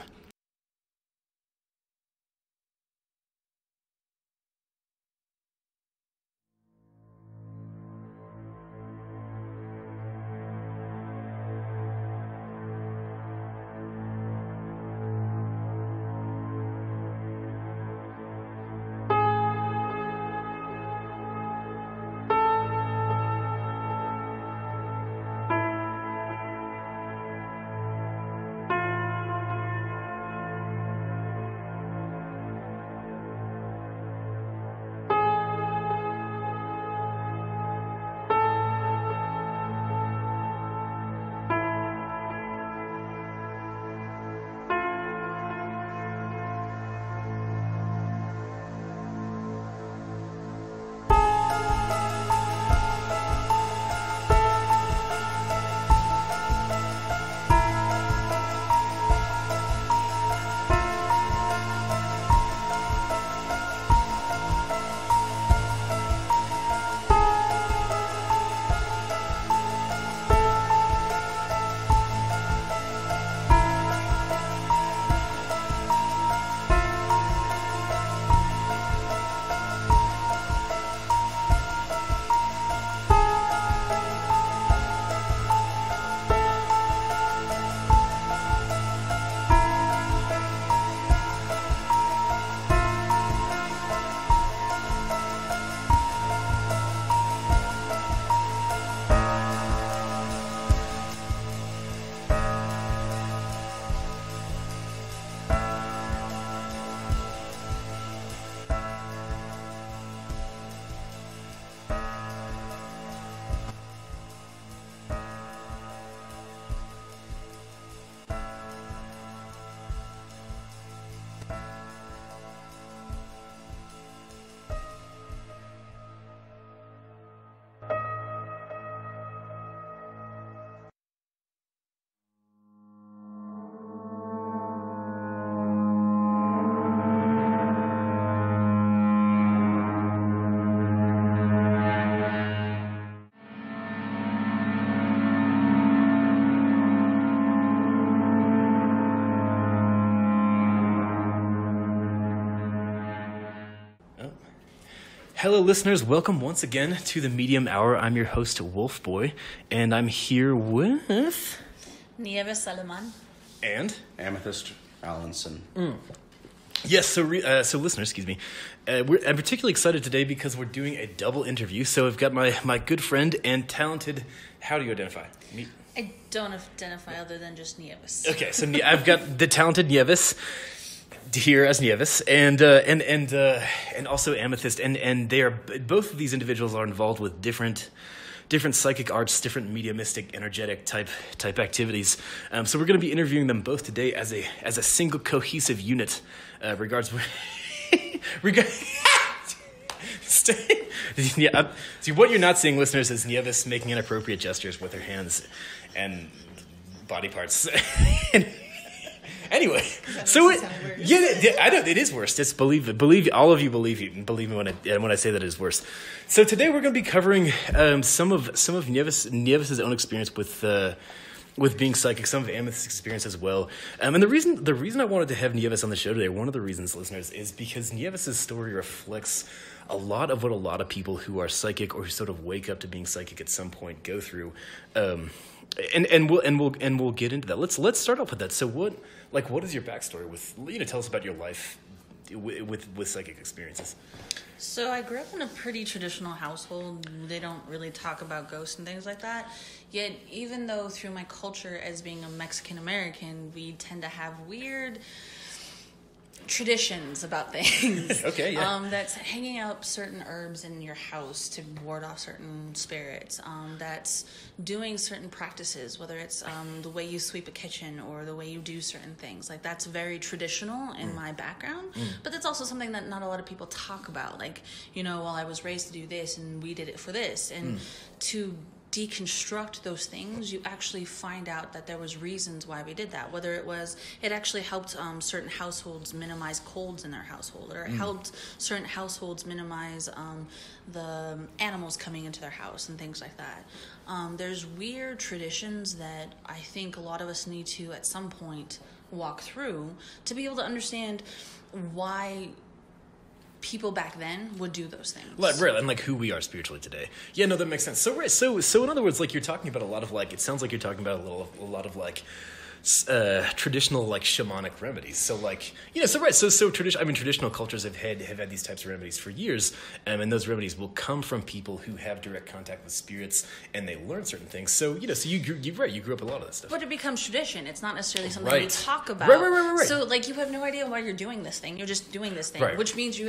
Hello, listeners. Welcome once again to the Medium Hour. I'm your host, WolfBoy, and I'm here with... Nieves Salomon. And? Amethyst Allenson. Yes, so listeners, excuse me. I'm particularly excited today because we're doing a double interview. So I've got my good friend and talented... How do you identify? Me? I don't identify other than just Nieves. Okay, so I've got the talented Nieves here as Nieves, and also Amethyst, and they are both of these individuals are involved with different psychic arts, different mediumistic, energetic type activities. So we're going to be interviewing them both today as a single cohesive unit. Yeah. See, what you're not seeing, listeners, is Nieves making inappropriate gestures with her hands and body parts. Anyway, so I know it is worse. Just believe all of you believe me when I say that it is worse. So today we're going to be covering some of Nieves' own experience with being psychic, some of Ameth's experience as well. And the reason I wanted to have Nieves on the show today, one of the reasons, listeners, is because Nieves' story reflects a lot of what a lot of people who are psychic or who sort of wake up to being psychic at some point go through. And we'll get into that. Let's start off with that. So what is your backstory with, tell us about your life with psychic experiences. So I grew up in a pretty traditional household. They don't really talk about ghosts and things like that. Yet, even though through my culture as being a Mexican American, we tend to have weird traditions about things. Okay, yeah. That's hanging out certain herbs in your house to ward off certain spirits. That's doing certain practices, whether it's the way you sweep a kitchen or the way you do certain things. Like, that's very traditional in my background. But that's also something that not a lot of people talk about. Like, well, I was raised to do this and we did it for this. And to deconstruct those things, you actually find out that there was reasons why we did that. Whether it actually helped certain households minimize colds in their household, or it helped certain households minimize the animals coming into their house and things like that. There's weird traditions that I think a lot of us need to, at some point, walk through to be able to understand why people back then would do those things. Right, and like who we are spiritually today. Yeah, no, that makes sense. So right, so in other words, like you're talking about a lot of like, it sounds like you're talking about a lot of like traditional like shamanic remedies. So like, traditional cultures have had these types of remedies for years, and those remedies will come from people who have direct contact with spirits and they learn certain things. So you grew up with a lot of that stuff. But it becomes tradition. It's not necessarily something Right. we talk about. Right. So like you have no idea why you're doing this thing. You're just doing this thing, Right. which means you have